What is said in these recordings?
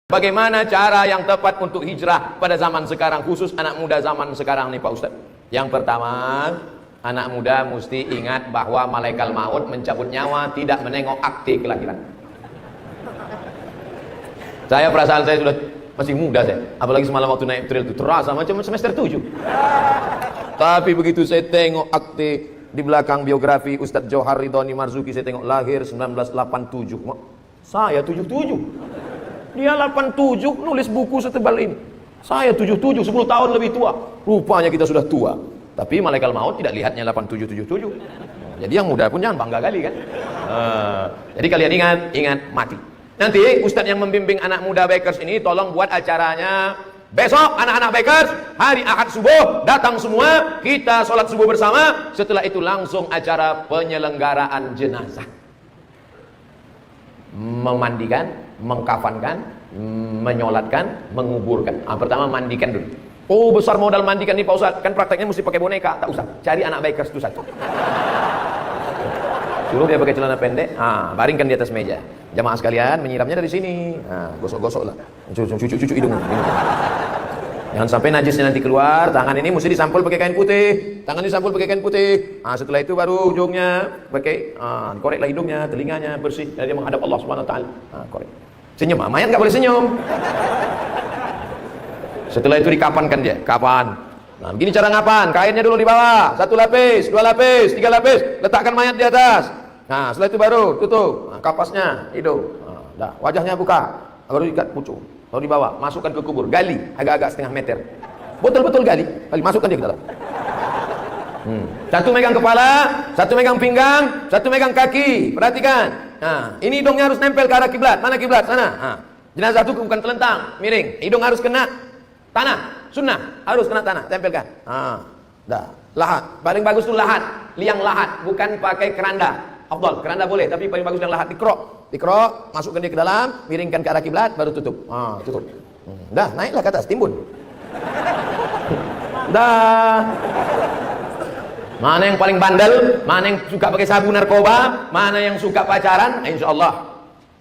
Bagaimana cara yang tepat untuk hijrah pada zaman sekarang, khusus anak muda zaman sekarang nih Pak Ustadz? Yang pertama, anak muda mesti ingat bahwa malaikat maut mencabut nyawa tidak menengok akte kelahiran. Saya perasaan saya sudah masih muda saya, apalagi semalam waktu naik trail itu terasa macam semester 7. Tapi begitu saya tengok akte di belakang biografi Ustadz Johar Ridhoni Marzuki, saya tengok lahir 1987. Saya 77. Dia 87 nulis buku setebal ini. Saya 77, 10 tahun lebih tua. Rupanya kita sudah tua. Tapi malaikat maut tidak lihatnya 87, 77. Jadi yang muda pun jangan bangga kali kan. Jadi kalian ingat mati. Nanti Ustadz yang membimbing anak muda Bikers ini tolong buat acaranya besok. Anak-anak Bikers hari Ahad subuh datang semua, kita sholat subuh bersama. Setelah itu langsung acara penyelenggaraan jenazah, memandikan, mengkafankan, menyolatkan, menguburkan. Pertama mandikan dulu. Oh besar modal mandikan nih Pak Ustadz, kan prakteknya mesti pakai boneka. Tak usah, cari anak Bikers itu satu, suruh dia pakai celana pendek, baringkan di atas meja. Jamaah sekalian menyiramnya dari sini, gosok-gosok lah, cucu hidung. Jangan sampai najisnya nanti keluar. Tangan ini mesti disampul pakai kain putih. Tangan disampul pakai kain putih. Setelah itu baru ujungnya pakai koreklah hidungnya, telinganya bersih. Dan dia menghadap Allah Subhanahu Wa Taala. Korek. Senyum, mayat nggak boleh senyum. Setelah itu dikapankan dia. Kapan? Nah, begini cara ngapan. Kainnya dulu di bawah. 1 lapis, 2 lapis, 3 lapis. Letakkan mayat di atas. Nah, setelah itu baru tutup. Kapasnya, hidung. Wajahnya buka. Baru ikat pucuk. Lalu dibawa, masukkan ke kubur, gali agak-agak setengah meter. Betul-betul gali, masukkan dia ke dalam. Satu megang kepala, satu megang pinggang, satu megang kaki. Perhatikan. Ini hidungnya harus nempel ke arah kiblat. Mana kiblat? Sana. Jenazah itu bukan telentang, miring. Hidung harus kena tanah. Sunnah harus kena tanah, tempelkan. Lahat. Paling bagus itu lahat, liang lahat, bukan pakai keranda. Afdal, keranda boleh, tapi paling bagus yang lahat dikerok, masukkan dia ke dalam, miringkan ke arah kiblat, baru tutup. Tutup. Dah, naiklah ke atas, timbun. Dah. Mana yang paling bandel, mana yang suka pakai sabu narkoba, mana yang suka pacaran, insya Allah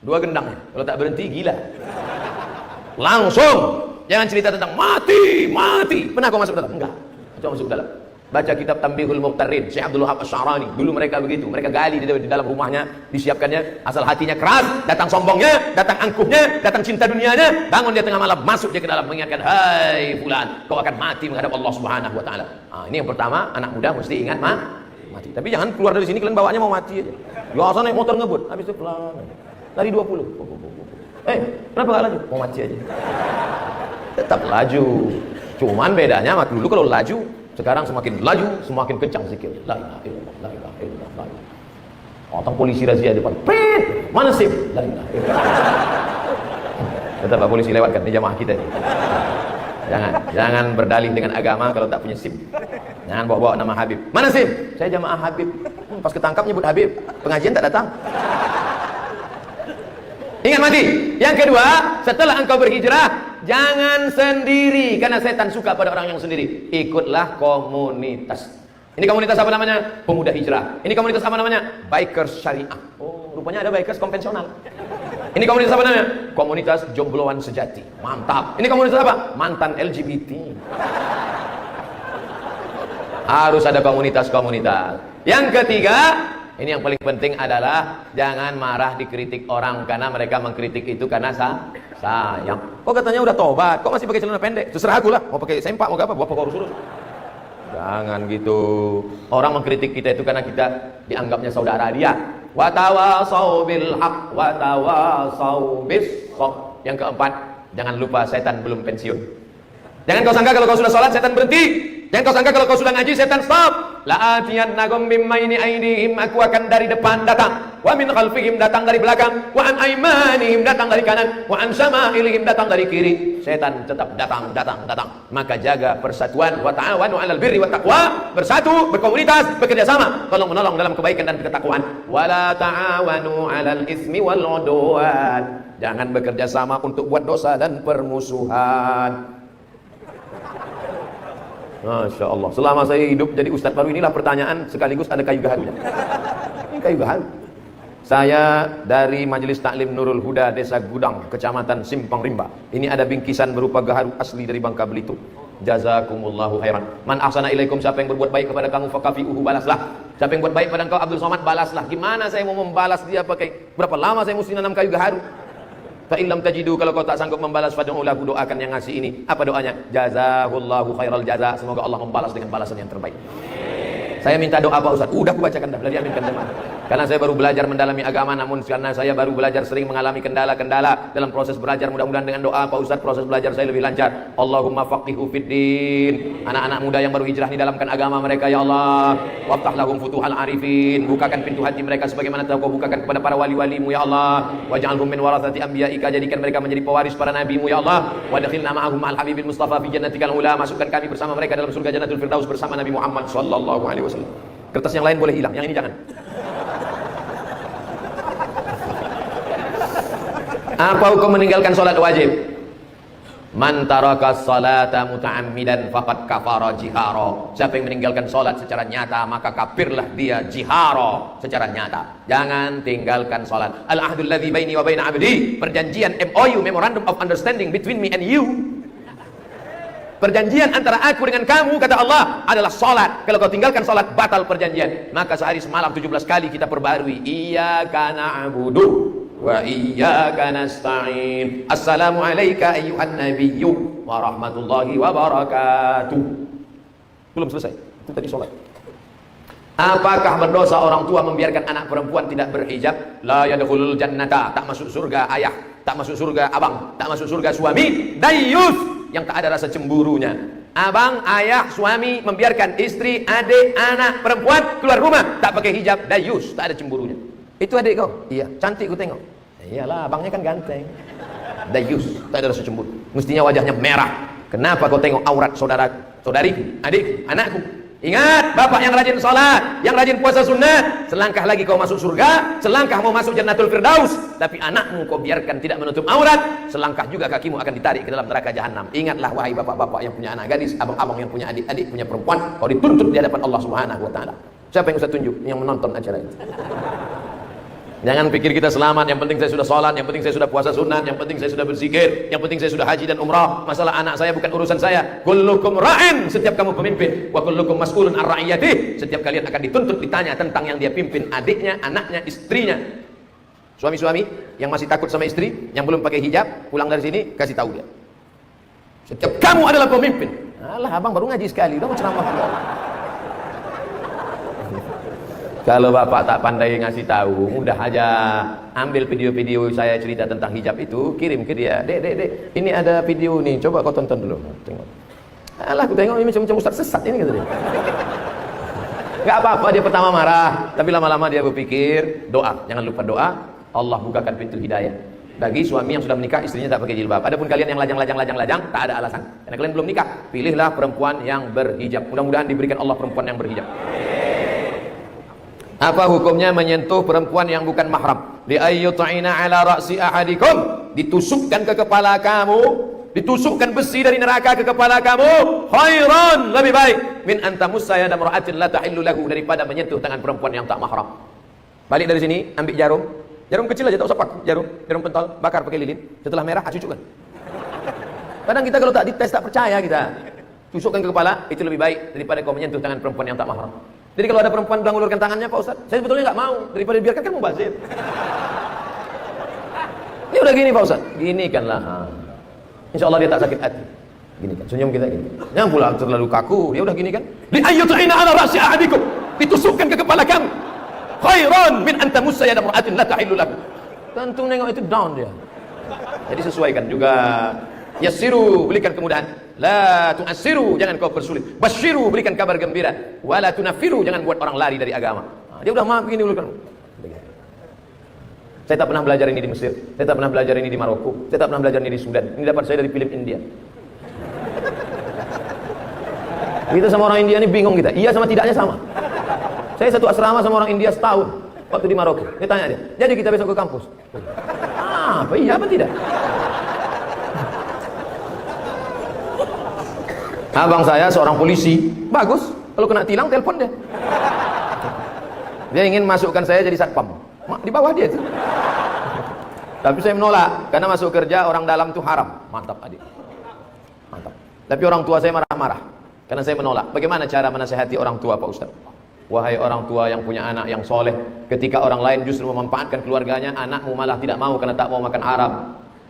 2 gendangnya. Kalau tak berhenti gila. Langsung, jangan cerita tentang mati. Pernah kau masuk dalam? Enggak. Coba masuk dalam. Baca kitab Tambihul Muqtarrin, Syekh Abdul Wahab Asy-Sy'arani. Dulu mereka begitu, mereka gali di dalam rumahnya, disiapkannya, asal hatinya keras, datang sombongnya, datang angkuhnya, datang cinta dunianya, bangun dia tengah malam, masuk dia ke dalam mengingatkan, hai fulan, kau akan mati menghadap Allah Subhanahu Wa Taala. Ini yang pertama, anak muda mesti ingat mati. Tapi jangan keluar dari sini kalian bawaannya mau mati aja. Biasa naik motor ngebut, habis itu pelan. Lari 20. Kenapa enggak laju? Mau mati aja. Tetap laju. Cuman bedanya waktu dulu kalau laju, sekarang semakin laju, semakin kencang zikir. La ilaha illallah, la ilaha illallah, la ilaha illallah. Otong polisi razia depan. Prit, mana SIM? La ilaha illallah. Tetap Pak polisi lewatkan di jamaah kita ini. Jangan berdalih dengan agama kalau tak punya SIM. Jangan bawa-bawa nama Habib. Mana SIM? Saya jamaah Habib. Pas ketangkap nyebut Habib, pengajian tak datang. Ingat mati. Yang kedua, setelah engkau berhijrah, jangan sendiri, karena setan suka pada orang yang sendiri. Ikutlah komunitas. Ini komunitas apa namanya? Pemuda Hijrah. Ini komunitas apa namanya? Bikers Syariah. Oh, rupanya ada bikers konvensional. Ini komunitas apa namanya? Komunitas jombloan sejati. Mantap. Ini komunitas apa? Mantan LGBT. Harus ada komunitas-komunitas. Yang ketiga, ini yang paling penting adalah jangan marah dikritik orang, karena mereka mengkritik itu karena sayang. Kok katanya udah tobat, kok masih pakai celana pendek? Terserah aku lah, mau pakai sempak mau apa, bapak kau urus. Jangan gitu. Orang mengkritik kita itu karena kita dianggapnya saudara dia. Wa tawasau bil haq wa tawasau bis shaq. Yang keempat, jangan lupa setan belum pensiun. Jangan kau sangka kalau kau sudah sholat setan berhenti. Jangan kau sangka kalau kau sudah ngaji setan stop. La'atiyannakum min maini aidihim, aku akan dari depan datang, wa min khalfihim datang dari belakang, wa an aimanihim datang dari kanan, wa an syama'ilihim datang dari kiri. Setan tetap datang. Maka jaga persatuan. Wa ta'awanu 'alal birri wat taqwa, bersatu, berkomunitas, bekerja sama, tolong menolong dalam kebaikan dan ketakwaan. Wa la ta'awanu 'alal ismi wal 'udwan, jangan bekerja sama untuk buat dosa dan permusuhan. Masya Allah. Selama saya hidup jadi ustadz baru inilah pertanyaan sekaligus ada kayu gaharunya. Ini kayu gaharu. Saya dari Majelis Taklim Nurul Huda, Desa Gudang, Kecamatan Simpang Rimba. Ini ada bingkisan berupa gaharu asli dari Bangka Belitung. Jazakumullahu khairan. Man ahsana ilaikum, siapa yang berbuat baik kepada kamu fakafi'uhu, balaslah. Siapa yang buat baik pada engkau Abdul Somad, balaslah. Gimana saya mau membalas dia pakai, berapa lama saya mesti nanam kayu gaharu? Fa illam tajidu, kalau kau tak sanggup membalas, fad'u lahu, doakan yang ngasih ini. Apa doanya? Jazahullahu khairal jaza, semoga Allah membalas dengan balasan yang terbaik. Saya minta doa Pak Ustaz. Udah aku bacakan dah, dari aminkan jemaah. Karena saya baru belajar mendalami agama, namun karena saya baru belajar sering mengalami kendala-kendala dalam proses belajar, mudah-mudahan dengan doa Pak Ustaz proses belajar saya lebih lancar. Allahumma faqihu fiddin. Anak-anak muda yang baru hijrah didalamkan agama mereka ya Allah. Waftah lahum futuhal arifin. Bukakan pintu hati mereka sebagaimana Kau bukakan kepada para wali-walimu ya Allah. Waj'alhum min warathati anbiya'ika, jadikan mereka menjadi pewaris para nabimu ya Allah. Wadkhilna ma'ahum ma'al habibil mustafa fi jannatikal ula. Masukkan kami bersama mereka dalam surga Jannatul Firdaus bersama Nabi Muhammad sallallahu alaihi wasallam. Kertas yang lain boleh hilang, yang ini jangan. Apa hukum meninggalkan salat wajib? Man taraka salata muta'ammidan faqad kafara jihara. Siapa yang meninggalkan salat secara nyata, maka kafirlah dia jihara, secara nyata. Jangan tinggalkan salat. Al ahdul ladzi baini wa baina 'abdi, perjanjian MOU, Memorandum of Understanding between me and you. Perjanjian antara aku dengan kamu, kata Allah, adalah salat. Kalau kau tinggalkan salat, batal perjanjian. Maka sehari semalam 17 kali kita perbarui. Iyyaka na'budu wa iyyaka nasta'in. Assalamu alayka ayyuhan nabiyyu wa rahmatullahi wa barakatuh. Belum selesai. Itu tadi salat. Apakah berdosa orang tua membiarkan anak perempuan tidak berhijab? La yadkhulul jannata, tak masuk surga ayah, tak masuk surga abang, tak masuk surga suami. Dayyus, yang tak ada rasa cemburunya. Abang, ayah, suami membiarkan istri, adik, anak perempuan keluar rumah tak pakai hijab, dayyus, tak ada cemburunya. Itu adik kau? Iya. Cantik ku tengok. Iyalah, abangnya kan ganteng. Dayyus, tak ada rasa cemburu. Mestinya wajahnya merah. Kenapa kau tengok aurat saudara, saudari, adik, anakku? Ingat, bapak yang rajin salat, yang rajin puasa sunnah, selangkah lagi kau masuk surga, selangkah mau masuk Jannatul Firdaus. Tapi anakmu kau biarkan tidak menutup aurat, selangkah juga kakimu akan ditarik ke dalam neraka jahanam. Ingatlah wahai bapak-bapak yang punya anak gadis, abang-abang yang punya adik-adik, punya perempuan, kau dituntut di hadapan Allah Subhanahu wa taala. Siapa yang Ustaz tunjuk yang menonton acara ini? Jangan pikir kita selamat, yang penting saya sudah sholat, yang penting saya sudah puasa sunat, yang penting saya sudah berzikir, yang penting saya sudah haji dan umrah. Masalah anak saya bukan urusan saya. Kullukum ra'in, setiap kamu pemimpin, wa kullukum mas'ulun ar ra'iyati, setiap kalian akan dituntut ditanya tentang yang dia pimpin, adiknya, anaknya, istrinya. Suami-suami yang masih takut sama istri, yang belum pakai hijab, pulang dari sini kasih tahu dia. Setiap kamu adalah pemimpin. Alah, abang baru ngaji sekali, udah mau ceramah pula. Kalau bapak tak pandai ngasih tahu, mudah aja ambil video-video saya cerita tentang hijab itu, kirim ke dia. Dek, ini ada video nih, coba kau tonton dulu. Tengok. Alah, aku tengok ini macam ustaz sesat ini, kata dia. Gak apa-apa, dia pertama marah, tapi lama-lama dia berpikir, doa. Jangan lupa doa, Allah bukakan pintu hidayah. Bagi suami yang sudah menikah, istrinya tak pakai jilbab. Adapun kalian yang lajang, tak ada alasan. Karena kalian belum nikah, pilihlah perempuan yang berhijab. Mudah-mudahan diberikan Allah perempuan yang berhijab. Apa hukumnya menyentuh perempuan yang bukan mahram? Li ayyut'ina ala ra'si ahadikum, ditusukkan ke kepala kamu, ditusukkan besi dari neraka ke kepala kamu, khairan, lebih baik min antamussa yada mar'atin la tahillu lahu, daripada menyentuh tangan perempuan yang tak mahram. Balik dari sini, ambil jarum kecil aja, tak usah paku, jarum pentol, bakar pakai lilin, setelah merah cucukkan. Kadang kita kalau tak dites tak percaya kita. Tusukkan ke kepala, itu lebih baik daripada kau menyentuh tangan perempuan yang tak mahram. Jadi kalau ada perempuan bilang ulurkan tangannya, Pak Ustaz, saya sebetulnya nggak mau, daripada dibiarkan kan mubazir. Ini udah gini Pak Ustaz, gini kanlah. Insya Allah dia tak sakit hati. Gini kan, senyum kita gini. Jangan pula terlalu kaku, dia udah gini kan. Li ayyut'ina ala ra'si ahadikum, ditusukkan ke kepala kamu. Khairan min anta mussa yada mar'atin la tahillu lahu. Tentu nengok itu down dia. Jadi sesuaikan juga. Yassiru, berikan kemudahan. La tu'assiru, jangan kau persulit. Basyiru, berikan kabar gembira. Wala tunafiru, jangan buat orang lari dari agama. Dia udah maaf begini dulu kan. Saya tak pernah belajar ini di Mesir, saya tak pernah belajar ini di Maroko, saya tak pernah belajar ini di Sudan. Ini dapat saya dari film India. Kita sama orang India ini bingung kita. Iya sama tidaknya sama. Saya satu asrama sama orang India setahun waktu di Maroko. Dia tanya dia, jadi kita besok ke kampus. Apa iya apa tidak? Abang saya seorang polisi, bagus. Kalau kena tilang telepon dia. Dia ingin masukkan saya jadi satpam. di bawah dia itu. Tapi saya menolak, karena masuk kerja orang dalam itu haram. Mantap adik, mantap. Tapi orang tua saya marah-marah, karena saya menolak. Bagaimana cara menasihati orang tua Pak Ustaz? Wahai orang tua yang punya anak yang soleh, ketika orang lain justru memanfaatkan keluarganya, anakmu malah tidak mau karena tak mau makan haram.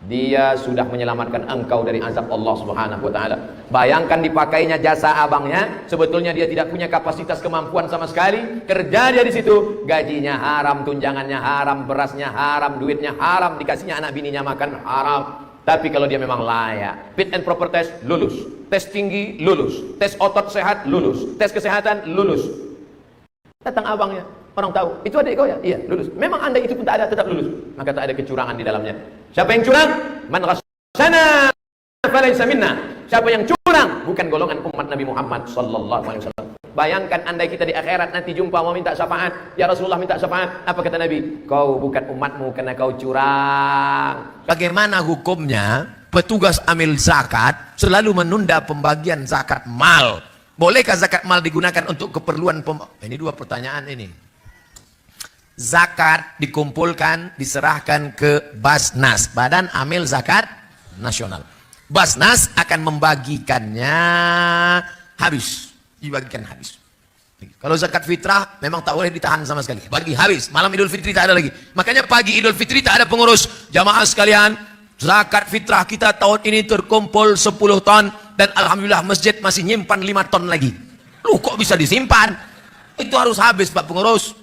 Dia sudah menyelamatkan engkau dari azab Allah Subhanahu wa taala. Bayangkan dipakainya jasa abangnya, sebetulnya dia tidak punya kapasitas kemampuan sama sekali. Kerja dia di situ, gajinya haram, tunjangannya haram, berasnya haram, duitnya haram, dikasihnya anak bininya makan haram. Tapi kalau dia memang layak, fit and proper test lulus, tes tinggi lulus, tes otot sehat lulus, tes kesehatan lulus. Datang abangnya, orang tahu, itu adik kau ya? Iya, lulus. Memang anda itu pun tak ada, tetap lulus. Maka tak ada kecurangan di dalamnya. Siapa yang curang? Man ghasyana falaysa minna. Siapa yang curang bukan golongan umat Nabi Muhammad sallallahu alaihi wasallam. Bayangkan andai kita di akhirat nanti jumpa mau minta syafaat, ya Rasulullah minta syafaat, apa kata Nabi? Kau bukan umatmu karena kau curang. Bagaimana hukumnya petugas amil zakat selalu menunda pembagian zakat mal? Bolehkah zakat mal digunakan untuk keperluan ini dua pertanyaan ini. Zakat dikumpulkan, diserahkan ke Basnas, Badan Amil Zakat Nasional. Basnas akan membagikannya habis, dibagikan habis. Kalau zakat fitrah memang tak boleh ditahan sama sekali, bagi habis. Malam Idul Fitri tak ada lagi. Makanya pagi Idul Fitri tak ada pengurus. Jamaah sekalian, zakat fitrah kita tahun ini terkumpul 10 ton dan alhamdulillah masjid masih nyimpan 5 ton lagi. Loh, kok bisa disimpan? Itu harus habis Pak pengurus.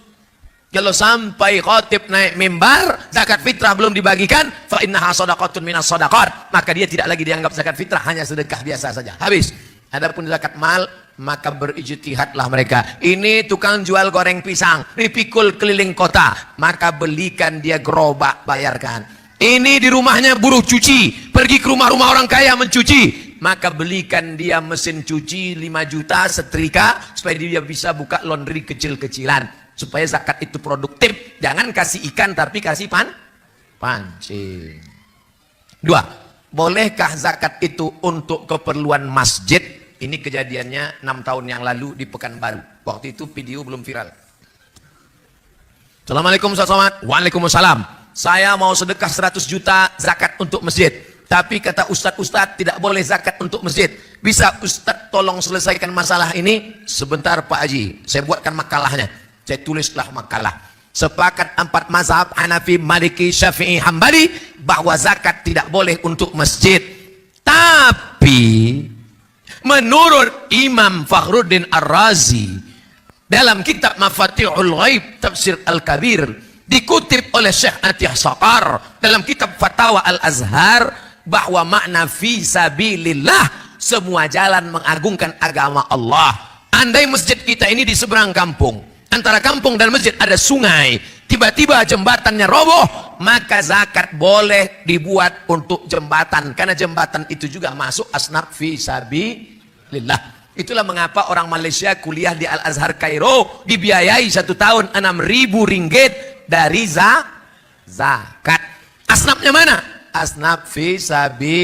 Kalau sampai khatib naik mimbar, zakat fitrah belum dibagikan, fa innaha shadaqatun minas shadaqat, maka dia tidak lagi dianggap zakat fitrah, hanya sedekah biasa saja. Habis. Adapun zakat mal, maka berijtihadlah mereka. Ini tukang jual goreng pisang, dipikul keliling kota, maka belikan dia gerobak, bayarkan. Ini di rumahnya buruh cuci, pergi ke rumah-rumah orang kaya mencuci, maka belikan dia mesin cuci 5 juta setrika supaya dia bisa buka laundry kecil-kecilan. Supaya zakat itu produktif. Jangan kasih ikan tapi kasih pancing. 2. Bolehkah zakat itu untuk keperluan masjid? Ini kejadiannya 6 tahun yang lalu di Pekanbaru. Waktu itu video belum viral. Assalamualaikum Ustaz Somad. Waalaikumsalam. Saya mau sedekah 100 juta zakat untuk masjid. Tapi kata Ustadz tidak boleh zakat untuk masjid. Bisa Ustadz tolong selesaikan masalah ini? Sebentar Pak Haji, saya buatkan makalahnya. Saya tulislah makalah. Sepakat 4 mazhab Hanafi, Maliki, Syafi'i, Hambali bahwa zakat tidak boleh untuk masjid. Tapi menurut Imam Fakhruddin Ar-Razi dalam kitab Mafatihul Ghaib Tafsir Al-Kabir, dikutip oleh Syekh Atiyah Saqar dalam kitab Fatawa Al-Azhar, bahwa makna fi sabilillah semua jalan mengagungkan agama Allah. Andai masjid kita ini di seberang kampung, antara kampung dan masjid ada sungai, tiba-tiba jembatannya roboh, maka zakat boleh dibuat untuk jembatan, karena jembatan itu juga masuk asnaf fi sabilillah. Itulah mengapa orang Malaysia kuliah di Al-Azhar Kairo dibiayai 1 tahun 6.000 ringgit dari zakat. Asnafnya mana? Asnaf fi sabilillah.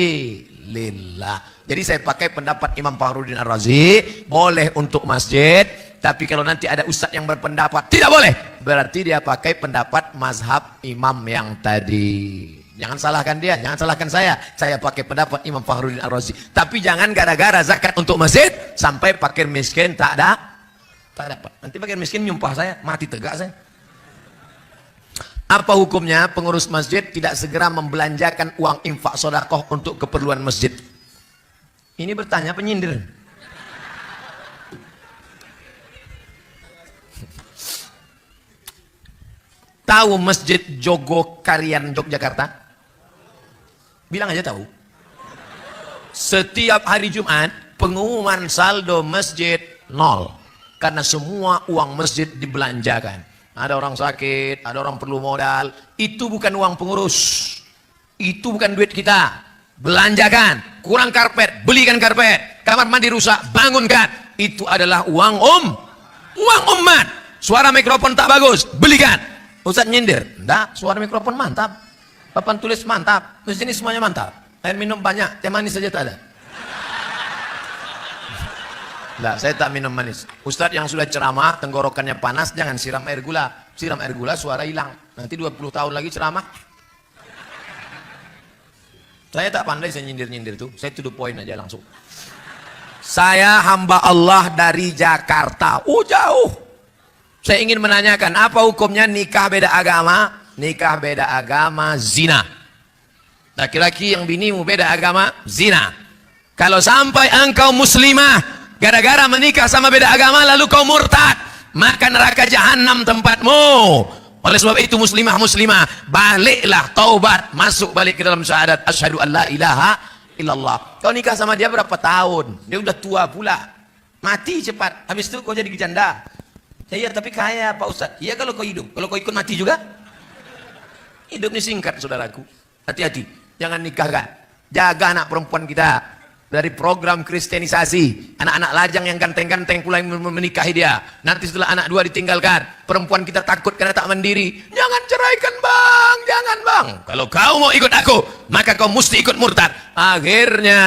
Jadi saya pakai pendapat Imam Fakhruddin Ar-Razi, boleh untuk masjid. Tapi kalau nanti ada ustadz yang berpendapat tidak boleh, berarti dia pakai pendapat mazhab imam yang tadi. Jangan salahkan dia, jangan salahkan saya. Saya pakai pendapat Imam Fakhruddin Ar-Razi. Tapi jangan gara-gara zakat untuk masjid sampai fakir miskin tak dapat. Nanti fakir miskin nyumpah saya, mati tegak saya. Apa hukumnya pengurus masjid tidak segera membelanjakan uang infak sedekah untuk keperluan masjid? Ini bertanya penyindir. Tahu Masjid Jogokarian Yogyakarta? Bilang aja tahu. Setiap hari Jumat pengumuman saldo masjid 0, karena semua uang masjid dibelanjakan. Ada orang sakit, ada orang perlu modal. Itu bukan uang pengurus, itu bukan duit kita. Belanjakan. Kurang karpet, belikan karpet. Kamar mandi rusak, bangunkan. Itu adalah uang umat. Suara mikrofon tak bagus, belikan. Ustadz nyindir, enggak, suara mikrofon mantap, papan tulis mantap, di sini semuanya mantap, air minum banyak, teh manis saja tak ada. Nah, saya tak minum manis. Ustadz yang sudah ceramah, tenggorokannya panas, jangan siram air gula. Siram air gula, suara hilang. Nanti 20 tahun lagi ceramah. Saya tak pandai saya nyindir-nyindir tuh. Saya to the point aja langsung. Saya hamba Allah dari Jakarta. Jauh. Saya ingin menanyakan, apa hukumnya nikah beda agama? Nikah beda agama, zina. Laki-laki yang binimu beda agama, zina. Kalau sampai engkau muslimah, gara-gara menikah sama beda agama, lalu kau murtad, maka neraka jahanam tempatmu. Oleh sebab itu muslimah, baliklah, taubat, masuk balik ke dalam syahadat asyhadu an la ilaha illallah. Kau nikah sama dia berapa tahun? Dia udah tua pula, mati cepat. Habis itu kau jadi janda. Ya, tapi kaya Pak Ustadz. Iya kalau kau hidup, kalau kau ikut mati juga. Hidup ini singkat saudaraku. Hati-hati, jangan nikahkan. Jaga anak perempuan kita dari program kristenisasi. Anak-anak lajang yang ganteng-ganteng pula yang menikahi dia. Nanti setelah anak dua ditinggalkan, perempuan kita takut karena tak mandiri. Jangan ceraikan bang, jangan bang. Kalau kau mau ikut aku, maka kau mesti ikut murtad. Akhirnya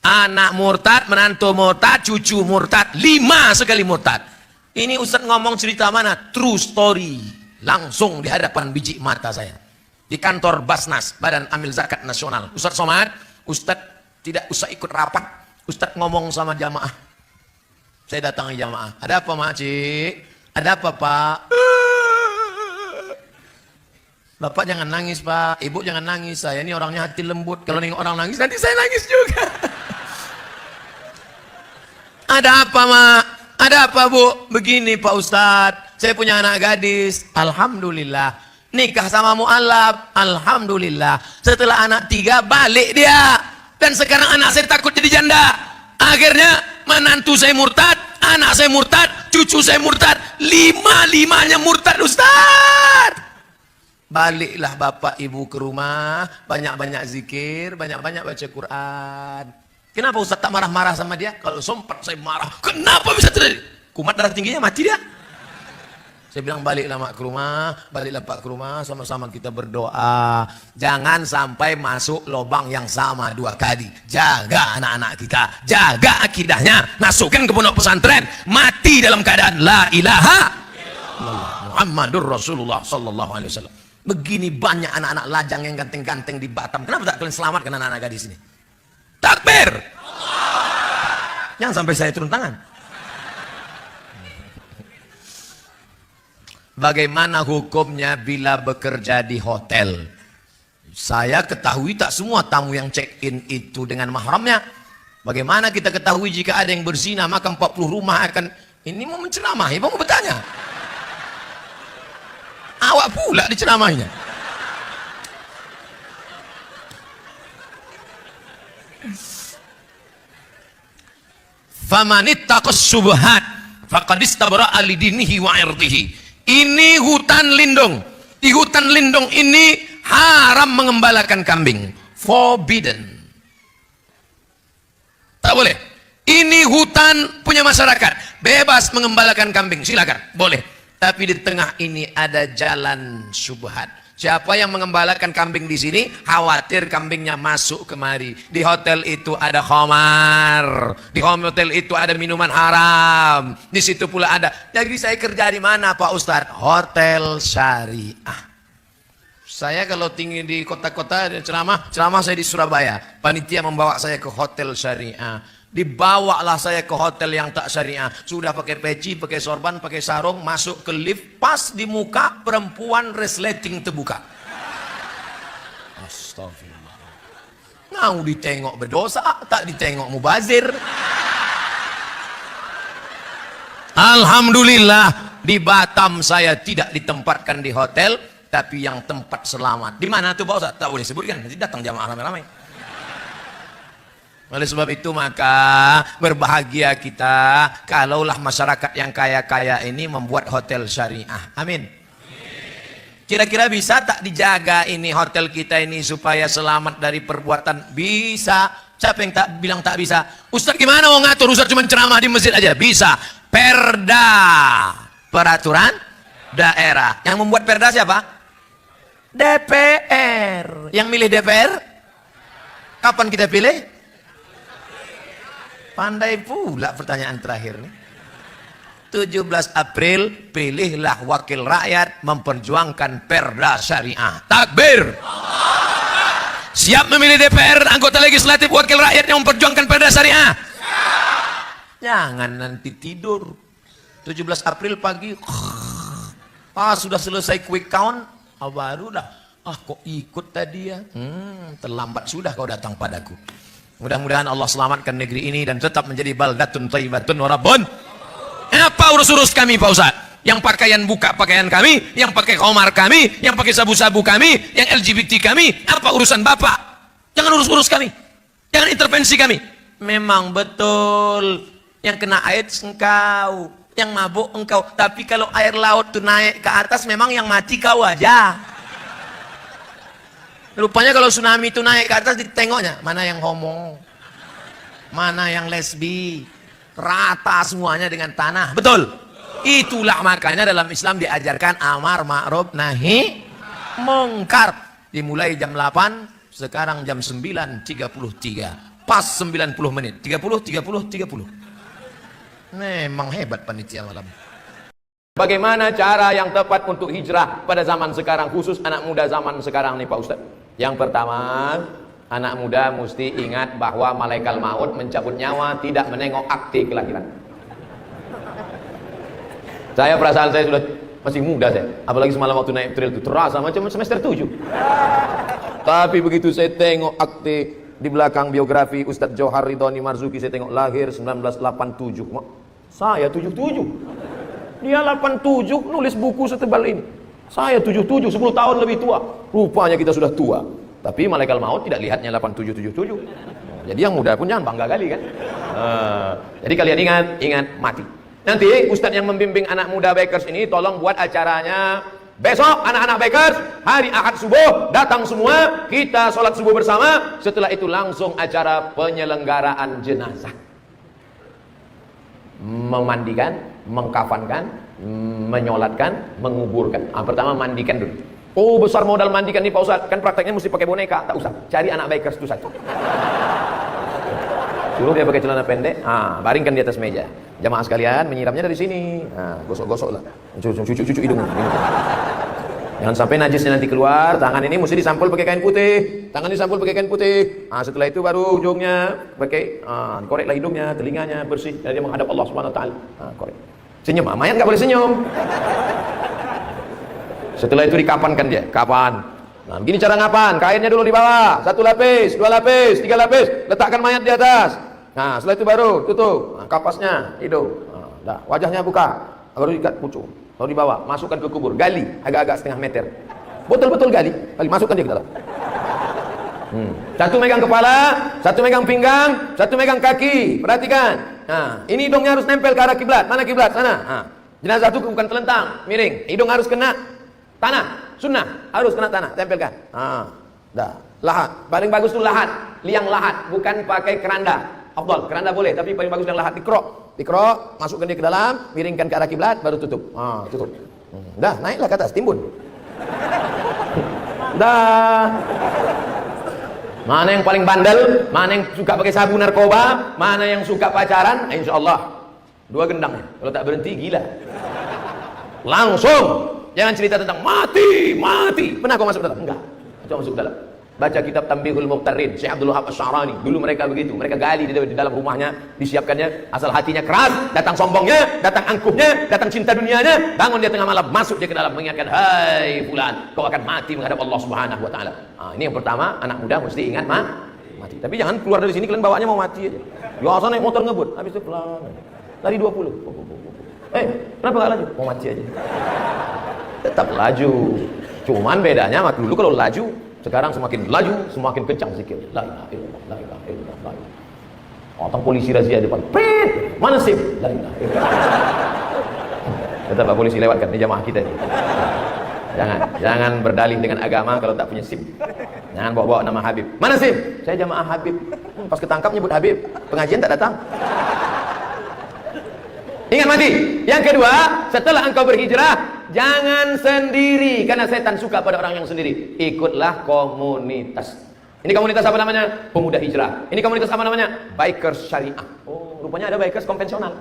anak murtad, menantu murtad, cucu murtad, 5 sekali murtad. Ini Ustadz ngomong cerita mana? True story. Langsung di hadapan biji mata saya. Di kantor Basnas, Badan Amil Zakat Nasional. Ustadz Somad, Ustadz tidak usah ikut rapat. Ustadz ngomong sama jamaah. Saya datangi jamaah. Ada apa mak cik? Ada apa pak? Bapak jangan nangis pak. Ibu jangan nangis. Saya ini orangnya hati lembut. Kalau nengok orang nangis nanti saya nangis juga. Ada apa mak? Ada apa bu? Begini Pak Ustadz, saya punya anak gadis. Alhamdulillah. Nikah sama mu'alaf. Alhamdulillah. Setelah anak 3 balik dia. Dan sekarang anak saya takut jadi janda. Akhirnya menantu saya murtad, anak saya murtad, cucu saya murtad. 5-5-nya murtad Ustadz. Baliklah bapak ibu ke rumah. Banyak-banyak zikir, banyak-banyak baca Quran. Kenapa Ustaz tak marah-marah sama dia? Kalau sempat saya marah. Kenapa bisa terjadi? Kumat darah tingginya mati dia. Saya bilang baliklah mak ke rumah, baliklah pak ke rumah, sama-sama kita berdoa. Jangan sampai masuk lubang yang sama 2 kali. Jaga anak-anak kita, jaga akidahnya, masukkan ke pondok pesantren, mati dalam keadaan la ilaha illallah Muhammadur Rasulullah sallallahu alaihi wasallam. Begini banyak anak-anak lajang yang ganteng-ganteng di Batam. Kenapa tak kalian selamatkan anak-anak gadis ini? Takbir. Jangan sampai saya turun tangan. Bagaimana hukumnya bila bekerja di hotel? Saya ketahui tak semua tamu yang check-in itu dengan mahramnya. Bagaimana kita ketahui jika ada yang berzina maka 40 rumah akan... Ini mau menceramahi, mau bertanya. Awak pula diceramahnya. Famanittaqas subhat faqad istabra'a lidinihi wa 'irdihi. Ini hutan lindung. Di hutan lindung ini haram mengembalakan kambing. Forbidden. Tak boleh. Ini hutan punya masyarakat. Bebas mengembalakan kambing. Silakan. Boleh. Tapi di tengah ini ada jalan syubhat. Siapa yang mengembalakan kambing di sini, khawatir kambingnya masuk kemari. Di hotel itu ada khamar. Di hotel itu ada minuman haram. Di situ pula ada. Jadi saya kerja di mana Pak Ustadz? Hotel syariah. Saya kalau tinggi di kota-kota ceramah saya di Surabaya. Panitia membawa saya ke hotel syariah. Dibawalah saya ke hotel yang tak syariah. Sudah pakai peci, pakai sorban, pakai sarung, masuk ke lift, pas di muka perempuan resleting terbuka. Astagfirullah. Mau ditengok berdosa, tak ditengok mubazir. Alhamdulillah di Batam saya tidak ditempatkan di hotel, tapi yang tempat selamat. Di mana tuh Pak Ustaz? Tak boleh sebutkan, nanti datang jamaah ramai-ramai. Oleh sebab itu maka berbahagia kita kalaulah masyarakat yang kaya-kaya ini membuat hotel syariah. Amin. Kira-kira bisa tak dijaga ini hotel kita ini supaya selamat dari perbuatan? Bisa. Siapa yang tak bilang tak bisa? Ustaz gimana mau ngatur? Ustaz cuma ceramah di masjid aja. Bisa. Perda. Peraturan daerah. Yang membuat perda siapa? DPR. Yang milih DPR? Kapan kita pilih? Pandai pula pertanyaan terakhir nih. 17 April, pilihlah wakil rakyat memperjuangkan perda syariah. Takbir. Siap memilih DPR, anggota legislatif, wakil rakyat yang memperjuangkan perda syariah. Jangan nanti tidur 17 April pagi, sudah selesai quick count, baru dah, kok ikut tadi ya, terlambat sudah kau datang padaku. Mudah-mudahan Allah selamatkan negeri ini dan tetap menjadi baldatun thayyibatun wa rabbun. Apa urus-urus kami Pak Ustaz? Yang pakaian buka pakaian kami, yang pakai komar kami, yang pakai sabu-sabu kami, yang LGBT kami, apa urusan Bapak? Jangan urus-urus kami, jangan intervensi kami. Memang betul, yang kena AIDS engkau, yang mabuk engkau, tapi kalau air laut tuh naik ke atas, memang yang mati kau aja. Rupanya kalau tsunami itu naik ke atas, ditengoknya mana yang homo, mana yang lesbi, rata semuanya dengan tanah. Betul. Itulah makanya dalam Islam diajarkan amar ma'ruf nahi mungkar. Dimulai jam 8, sekarang jam 9.33. Pas 90 menit. 30. Memang hebat panitia malam. Bagaimana cara yang tepat untuk hijrah pada zaman sekarang, khusus anak muda zaman sekarang nih Pak Ustaz? Yang pertama, anak muda mesti ingat bahwa malaikat maut mencabut nyawa tidak menengok akte kelahiran. Saya perasaan saya sudah masih muda saya, apalagi semalam waktu naik trail itu terasa macam semester 7. Tapi begitu saya tengok akte di belakang biografi Ustadz Johar Ridhoni Marzuki, saya tengok lahir 1987. Saya 77. Dia 87 nulis buku setebal ini. Saya 77, 10 tahun lebih tua. Rupanya kita sudah tua. Tapi malaikat maut tidak lihatnya 87. Jadi yang muda pun jangan bangga kali kan. Jadi kalian ingat mati. Nanti Ustadz yang membimbing anak muda Bakers ini tolong buat acaranya besok, anak-anak Bakers hari Ahad subuh datang semua, kita sholat subuh bersama. Setelah itu langsung acara penyelenggaraan jenazah, memandikan, mengkafankan, menyolatkan, menguburkan. Pertama mandikan dulu. Oh besar modal mandikan nih Pak Ustadz, kan prakteknya mesti pakai boneka. Tak usah, cari anak Bakers itu saja. Suruh dia pakai celana pendek, baringkan di atas meja. Jamaah sekalian menyiramnya dari sini. Gosok-gosok lah. Cucu hidung. Jangan sampai najisnya nanti keluar. Tangan ini mesti disampul pakai kain putih. Tangan disampul pakai kain putih. Setelah itu baru ujungnya pakai koreklah hidungnya, telinganya bersih. Dan dia menghadap Allah Subhanahu wa taala. Korek. Senyum, mayat enggak boleh senyum. Setelah itu dikapankan dia. Kapan? Begini cara ngapan. Kainnya dulu di bawah. 1 lapis, 2 lapis, 3 lapis. Letakkan mayat di atas. Setelah itu baru tutup kapasnya, hidung. Wajahnya buka, baru ikat pucuk. Lalu dibawa, masukkan ke kubur, gali agak-agak setengah meter. Betul-betul gali, masukkan dia ke dalam. Satu megang kepala, satu megang pinggang, satu megang kaki. Perhatikan. Ini hidungnya harus nempel ke arah kiblat. Mana kiblat? Sana. Jenazah itu bukan telentang, miring. Hidung harus kena tanah. Sunnah harus kena tanah, tempelkan. Lahat. Paling bagus itu lahat, liang lahat, bukan pakai keranda. Afdal, keranda boleh, tapi paling bagus yang lahat dikrok, masukkan dia ke dalam, miringkan ke arah kiblat, baru tutup. Tutup. Dah, naiklah ke atas, timbun. Dah. Mana yang paling bandel, mana yang suka pakai sabu narkoba, mana yang suka pacaran, insyaallah 2 gendangnya. Kalau tak berhenti gila. Langsung. Jangan cerita tentang mati. Pernah kau masuk dalam? Enggak. Coba masuk dalam. Baca kitab Tanbihul Muqtarrin, Syekh Abdul Wahab Asy-Sy'rani. Dulu mereka begitu, mereka gali di dalam rumahnya, disiapkannya, asal hatinya keras, datang sombongnya, datang angkuhnya, datang cinta dunianya, bangun dia tengah malam, masuk dia ke dalam mengingatkan, hai fulan, kau akan mati menghadap Allah Subhanahu wa taala. Ini yang pertama, anak muda mesti ingat mati. Tapi jangan keluar dari sini kalian bawanya mau mati aja. Biasa naik motor ngebut, habis itu pelan. Lari 20. Kenapa enggak laju? Mau mati aja. Tetap laju. Cuman bedanya waktu dulu kalau laju, sekarang semakin laju, semakin kencang zikir. La ilaha illallah, la ilaha illallah, la ilaha illallah. Otong polisi razia depan. Prit, mana SIM? La ilaha illallah. Tetap Pak polisi lewatkan di jamaah kita ini. Jangan berdalih dengan agama kalau tak punya SIM. Jangan bawa-bawa nama Habib. Mana SIM? Saya jamaah Habib. Pas ketangkap nyebut Habib, pengajian tak datang. Ingat mati. Yang kedua, setelah engkau berhijrah, jangan sendiri, karena setan suka pada orang yang sendiri. Ikutlah komunitas. Ini komunitas apa namanya? Pemuda Hijrah. Ini komunitas apa namanya? Bikers Syariah. Rupanya ada bikers konvensional.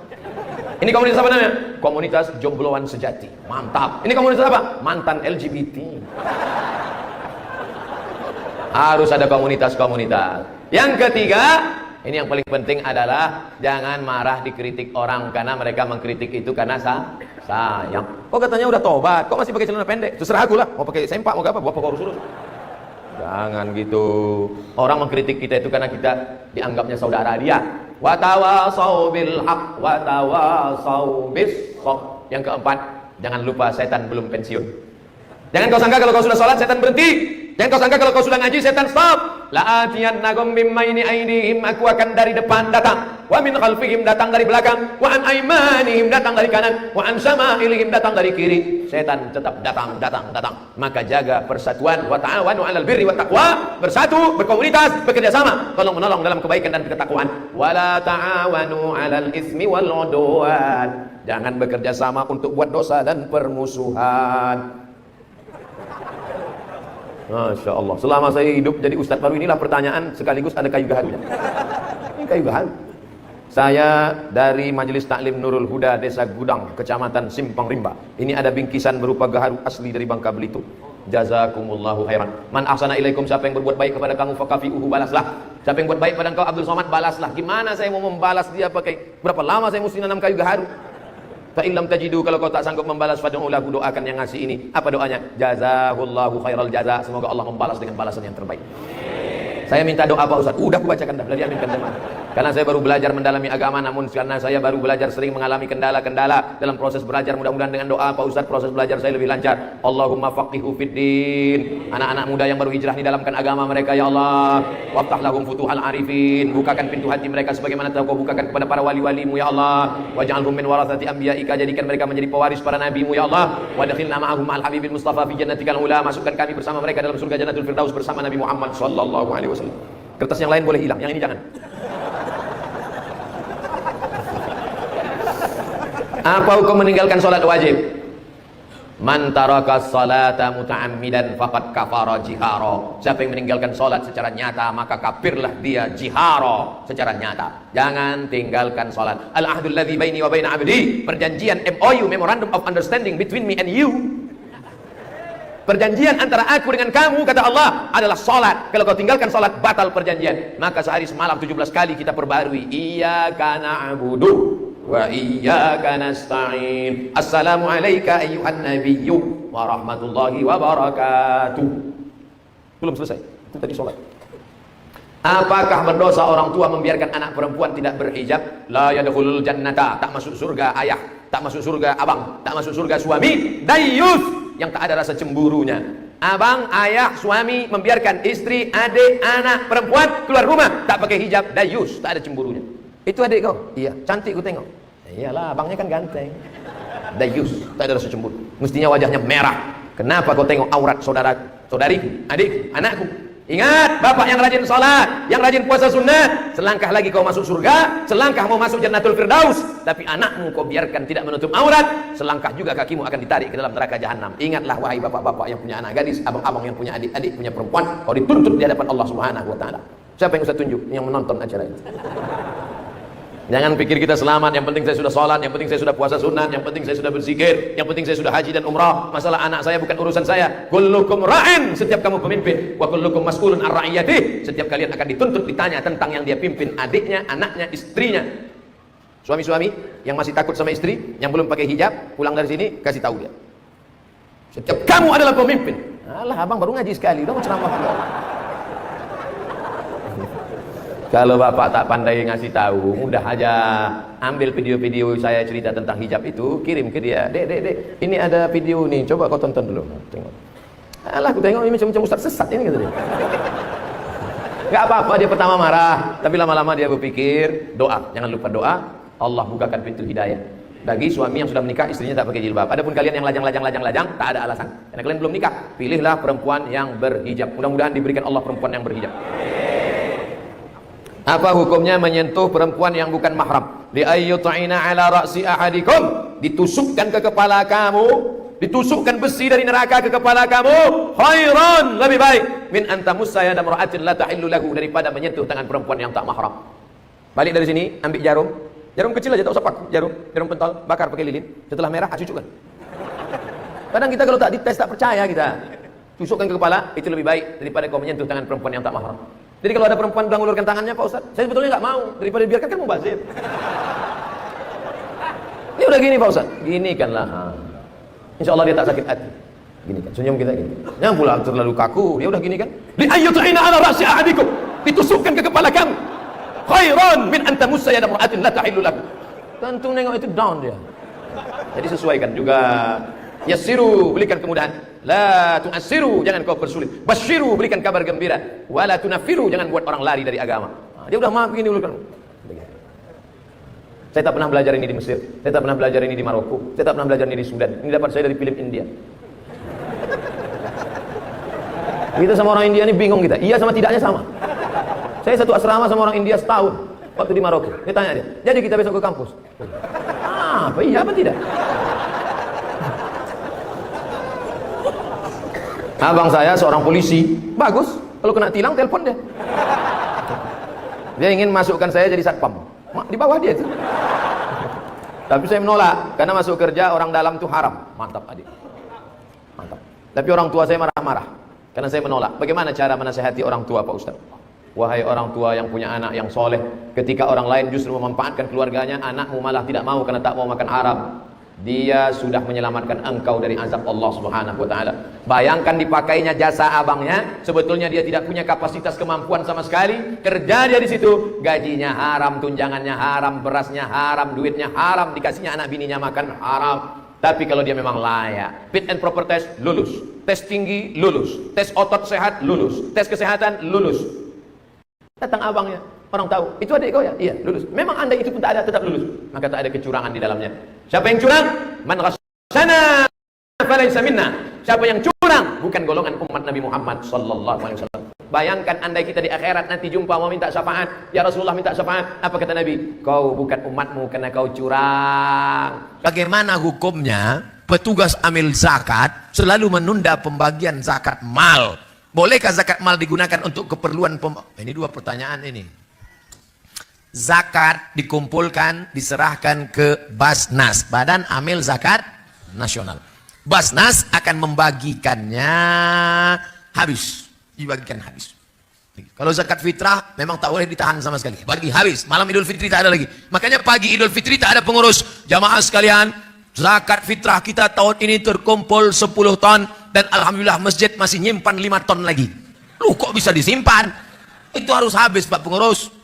Ini komunitas apa namanya? Komunitas jombloan sejati. Mantap. Ini komunitas apa? Mantan LGBT. Harus ada komunitas-komunitas. Yang ketiga, ini yang paling penting adalah jangan marah dikritik orang karena mereka mengkritik itu karena sayang. Kok katanya udah tobat, kok masih pakai celana pendek? Terserah aku lah, mau pakai sempak mau apa, bapak urus. Jangan gitu. Orang mengkritik kita itu karena kita dianggapnya saudara dia. Wa tawasau bil haq wa tawasau bis shaq. Yang keempat, jangan lupa setan belum pensiun. Jangan kau sangka kalau kau sudah sholat setan berhenti. Jangan kau sangka kalau kau sudah ngaji setan stop. La'atiyannakum min bayni aydihim, aku akan dari depan datang, wa min khalfihim datang dari belakang, wa an aymanihim datang dari kanan, wa an syama'ilihim datang dari kiri. Setan tetap datang. Maka jaga persatuan. Wa ta'awanu 'alal birri wat taqwa, bersatu, berkomunitas, bekerja sama, tolong menolong dalam kebaikan dan ketakwaan. Wa la ta'awanu 'alal ismi wal 'udwan, jangan bekerja sama untuk buat dosa dan permusuhan. Masya Allah. Selama saya hidup jadi ustadz baru inilah pertanyaan sekaligus ada kayu gaharunya. Ini kayu gaharu. Saya dari Majelis Taklim Nurul Huda Desa Gudang, Kecamatan Simpang Rimba. Ini ada bingkisan berupa gaharu asli dari Bangka Belitung. Jazakumullahu khairan. Man ahsana ilaikum, siapa yang berbuat baik kepada kamu fakafi'uhu, balaslah. Siapa yang buat baik pada engkau Abdul Somad, balaslah. Gimana saya mau membalas dia pakai berapa lama saya mesti nanam kayu gaharu? Fa illam tajidu, kalau kau tak sanggup membalas, fad'u lahu, doakan yang ngasih ini. Apa doanya? Jazahullahu khairal jaza, semoga Allah membalas dengan balasan yang terbaik. Saya minta doa Pak Ustaz. Udah aku bacakan dah, dari aminkan jemaah. Karena saya baru belajar mendalami agama, namun karena saya baru belajar sering mengalami kendala-kendala dalam proses belajar. Mudah-mudahan dengan doa Pak Ustaz proses belajar saya lebih lancar. Allahumma faqihu fiddin. Anak-anak muda yang baru hijrah di dalamkan agama mereka ya Allah. Waftah lahum futuhal arifin. Bukakan pintu hati mereka sebagaimana Kau bukakan kepada para wali-walimu ya Allah. Waj'alhum min warathati anbiya'ika, jadikan mereka menjadi pewaris para nabimu ya Allah. Wadkhilna ma'ahum ma'al habibil mustafa fi jannatikal ula. Masukkan kami bersama mereka dalam surga Jannatul Firdaus bersama Nabi Muhammad sallallahu alaihi wasallam. Kertas yang lain boleh hilang, yang ini jangan. Apa hukum meninggalkan salat wajib? Man taraka salata muta'ammidan faqad kafara jihara. Siapa yang meninggalkan salat secara nyata maka kafirlah dia jihara, secara nyata. Jangan tinggalkan salat. Al ahdul ladzi baini wa baina 'abdi, perjanjian MOU, Memorandum of Understanding between me and you. Perjanjian antara aku dengan kamu, kata Allah, adalah salat. Kalau kau tinggalkan salat, batal perjanjian. Maka sehari semalam 17 kali kita perbarui. Iyyaka na'budu wa iyyaka nasta'in. Assalamu alayka ayyuhan nabiyyu wa rahmatullahi wa barakatuh. Belum selesai. Itu tadi salat. Apakah berdosa orang tua membiarkan anak perempuan tidak berhijab? La yadkhulul jannata, tak masuk surga ayah, tak masuk surga abang, tak masuk surga suami. Dayyus, yang tak ada rasa cemburunya. Abang, ayah, suami membiarkan istri, adik, anak perempuan keluar rumah tak pakai hijab, dayyus, tak ada cemburunya. Itu adik kau? Iya. Cantik ku tengok. Iyalah, abangnya kan ganteng. Dayyus, tak ada rasa cemburu. Mestinya wajahnya merah. Kenapa kau tengok aurat saudara, saudari, adik, anakku? Ingat, bapak yang rajin salat, yang rajin puasa sunnah, selangkah lagi kau masuk surga, selangkah mau masuk Jannatul Firdaus. Tapi anakmu kau biarkan tidak menutup aurat, selangkah juga kakimu akan ditarik ke dalam neraka jahanam. Ingatlah wahai bapak-bapak yang punya anak gadis, abang-abang yang punya adik-adik, punya perempuan, kau dituntut di hadapan Allah Subhanahu wa taala. Siapa yang Ustaz tunjuk yang menonton acara ini? Jangan pikir kita selamat, yang penting saya sudah sholat, yang penting saya sudah puasa sunat, yang penting saya sudah berzikir, yang penting saya sudah haji dan umrah. Masalah anak saya bukan urusan saya. Kullukum ra'in, setiap kamu pemimpin, wa kullukum mas'ulun ar ra'iyati, setiap kalian akan dituntut ditanya tentang yang dia pimpin, adiknya, anaknya, istrinya. Suami-suami yang masih takut sama istri, yang belum pakai hijab, pulang dari sini kasih tahu dia. Setiap kamu adalah pemimpin. Alah, abang baru ngaji sekali, udah mau ceramah pula. Kalau bapak tak pandai ngasih tahu, mudah aja ambil video-video saya cerita tentang hijab itu, kirim ke dia. Dek, ini ada video nih, coba kau tonton dulu. Tengok. Alah, aku tengok ini macam ustaz sesat ini, kata dia. Gak apa-apa, dia pertama marah, tapi lama-lama dia berpikir, doa. Jangan lupa doa, Allah bukakan pintu hidayah. Bagi suami yang sudah menikah, istrinya tak pakai jilbab. Adapun kalian yang lajang, tak ada alasan. Karena kalian belum nikah, pilihlah perempuan yang berhijab. Mudah-mudahan diberikan Allah perempuan yang berhijab. Apa hukumnya menyentuh perempuan yang bukan mahram? Li ayyut'ina ala ra'si ahadikum, ditusukkan ke kepala kamu, ditusukkan besi dari neraka ke kepala kamu, khairan, lebih baik min antamussa yada mar'atin la tahillu lahu, daripada menyentuh tangan perempuan yang tak mahram. Balik dari sini, ambil jarum, Jarum kecil aja, tak usah paku. Jarum pentol, bakar pakai lilin. Setelah merah, cucukkan. Kadang kita kalau tak dites tak percaya kita. Tusukkan ke kepala, itu lebih baik daripada kau menyentuh tangan perempuan yang tak mahram. Jadi kalau ada perempuan bilang ulurkan tangannya, Pak Ustaz, saya sebetulnya nggak mau, daripada dibiarkan kan mubazir. Ini udah gini Pak Ustaz, gini kan lah. Insya Allah dia tak sakit hati. Gini kan, senyum kita gini. Jangan pula terlalu kaku, dia udah gini kan. Li ayyut'ina ala ra'si ahadikum, ditusukkan ke kepala kamu. Khairan min anta musa yada mar'atin la tahillu lahu. Tentu nengok itu down dia. Jadi sesuaikan juga. Yassiru, berikan kemudahan. La tu'assiru, jangan kau persulit. Basyiru, berikan kabar gembira. Wala tunafiru, jangan buat orang lari dari agama. Dia udah maaf begini ulurkan. Saya tak pernah belajar ini di Mesir, saya tak pernah belajar ini di Maroko, saya tak pernah belajar ini di Sudan. Ini dapat saya dari film India. Kita sama orang India ini bingung kita. Iya sama tidaknya sama. Saya satu asrama sama orang India setahun waktu di Maroko. Dia tanya dia, jadi kita besok ke kampus. Apa iya apa tidak? Abang saya seorang polisi, bagus. Kalau kena tilang telepon dia. Dia ingin masukkan saya jadi satpam. Di bawah dia itu. Tapi saya menolak karena masuk kerja orang dalam itu haram. Mantap adik. Mantap. Tapi orang tua saya marah-marah karena saya menolak. Bagaimana cara menasihati orang tua Pak Ustaz? Wahai orang tua yang punya anak yang soleh, ketika orang lain justru memanfaatkan keluarganya, anakmu malah tidak mau karena tak mau makan haram. Dia sudah menyelamatkan engkau dari azab Allah Subhanahu wa taala. Bayangkan dipakainya jasa abangnya, sebetulnya dia tidak punya kapasitas kemampuan sama sekali. Kerja dia di situ, gajinya haram, tunjangannya haram, berasnya haram, duitnya haram, dikasihnya anak bininya makan haram. Tapi kalau dia memang layak, fit and proper test lulus, tes tinggi lulus, tes otot sehat lulus, tes kesehatan lulus. Datang abangnya, orang tahu, itu adik kau ya? Iya, lulus. Memang anda itu pun tak ada, tetap lulus. Maka tak ada kecurangan di dalamnya. Siapa yang curang? Man ghasyana falaysa minna. Siapa yang curang bukan golongan umat Nabi Muhammad sallallahu alaihi wasallam. Bayangkan andai kita di akhirat nanti jumpa mau minta syafaat, ya Rasulullah minta syafaat, apa kata Nabi? Kau bukan umatmu karena kau curang. Bagaimana hukumnya petugas amil zakat selalu menunda pembagian zakat mal? Bolehkah zakat mal digunakan untuk keperluan ini dua pertanyaan ini. Zakat dikumpulkan, diserahkan ke Basnas, Badan Amil Zakat Nasional. Basnas akan membagikannya habis, dibagikan habis. Kalau zakat fitrah memang tak boleh ditahan sama sekali, bagi habis. Malam Idul Fitri tak ada lagi. Makanya pagi Idul Fitri tak ada pengurus. Jamaah sekalian, zakat fitrah kita tahun ini terkumpul 10 ton dan alhamdulillah masjid masih nyimpan 5 ton lagi. Loh kok bisa disimpan? Itu harus habis Pak pengurus.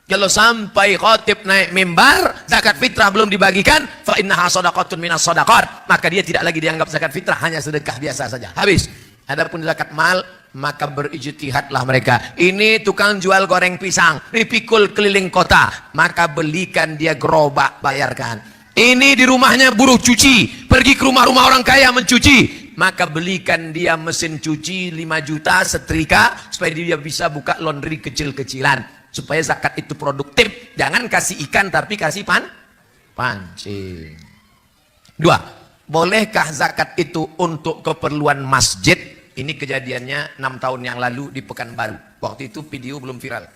Kalau sampai khatib naik mimbar, zakat fitrah belum dibagikan, fa innaha shadaqatun minas shadaqat, maka dia tidak lagi dianggap zakat fitrah, hanya sedekah biasa saja. Habis. Adapun zakat mal, maka berijtihadlah mereka. Ini tukang jual goreng pisang, dipikul keliling kota, maka belikan dia gerobak, bayarkan. Ini di rumahnya buruh cuci, pergi ke rumah-rumah orang kaya mencuci, maka belikan dia mesin cuci 5 juta setrika supaya dia bisa buka laundry kecil-kecilan. Supaya zakat itu produktif. Jangan kasih ikan tapi kasih pancing. 2. Bolehkah zakat itu untuk keperluan masjid? Ini kejadiannya 6 tahun yang lalu di Pekanbaru. Waktu itu video belum viral.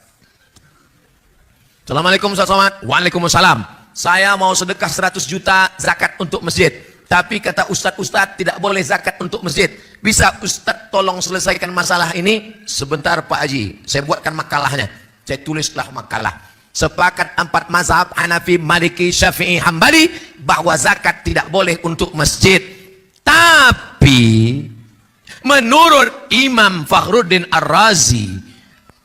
Assalamualaikum Ustaz Somad. Waalaikumsalam. Saya mau sedekah 100 juta zakat untuk masjid. Tapi kata Ustadz tidak boleh zakat untuk masjid. Bisa Ustadz tolong selesaikan masalah ini? Sebentar Pak Haji, saya buatkan makalahnya. Saya tulislah makalah. Sepakat 4 mazhab Hanafi, Maliki, Syafi'i, Hambali bahwa zakat tidak boleh untuk masjid. Tapi menurut Imam Fakhruddin Ar-Razi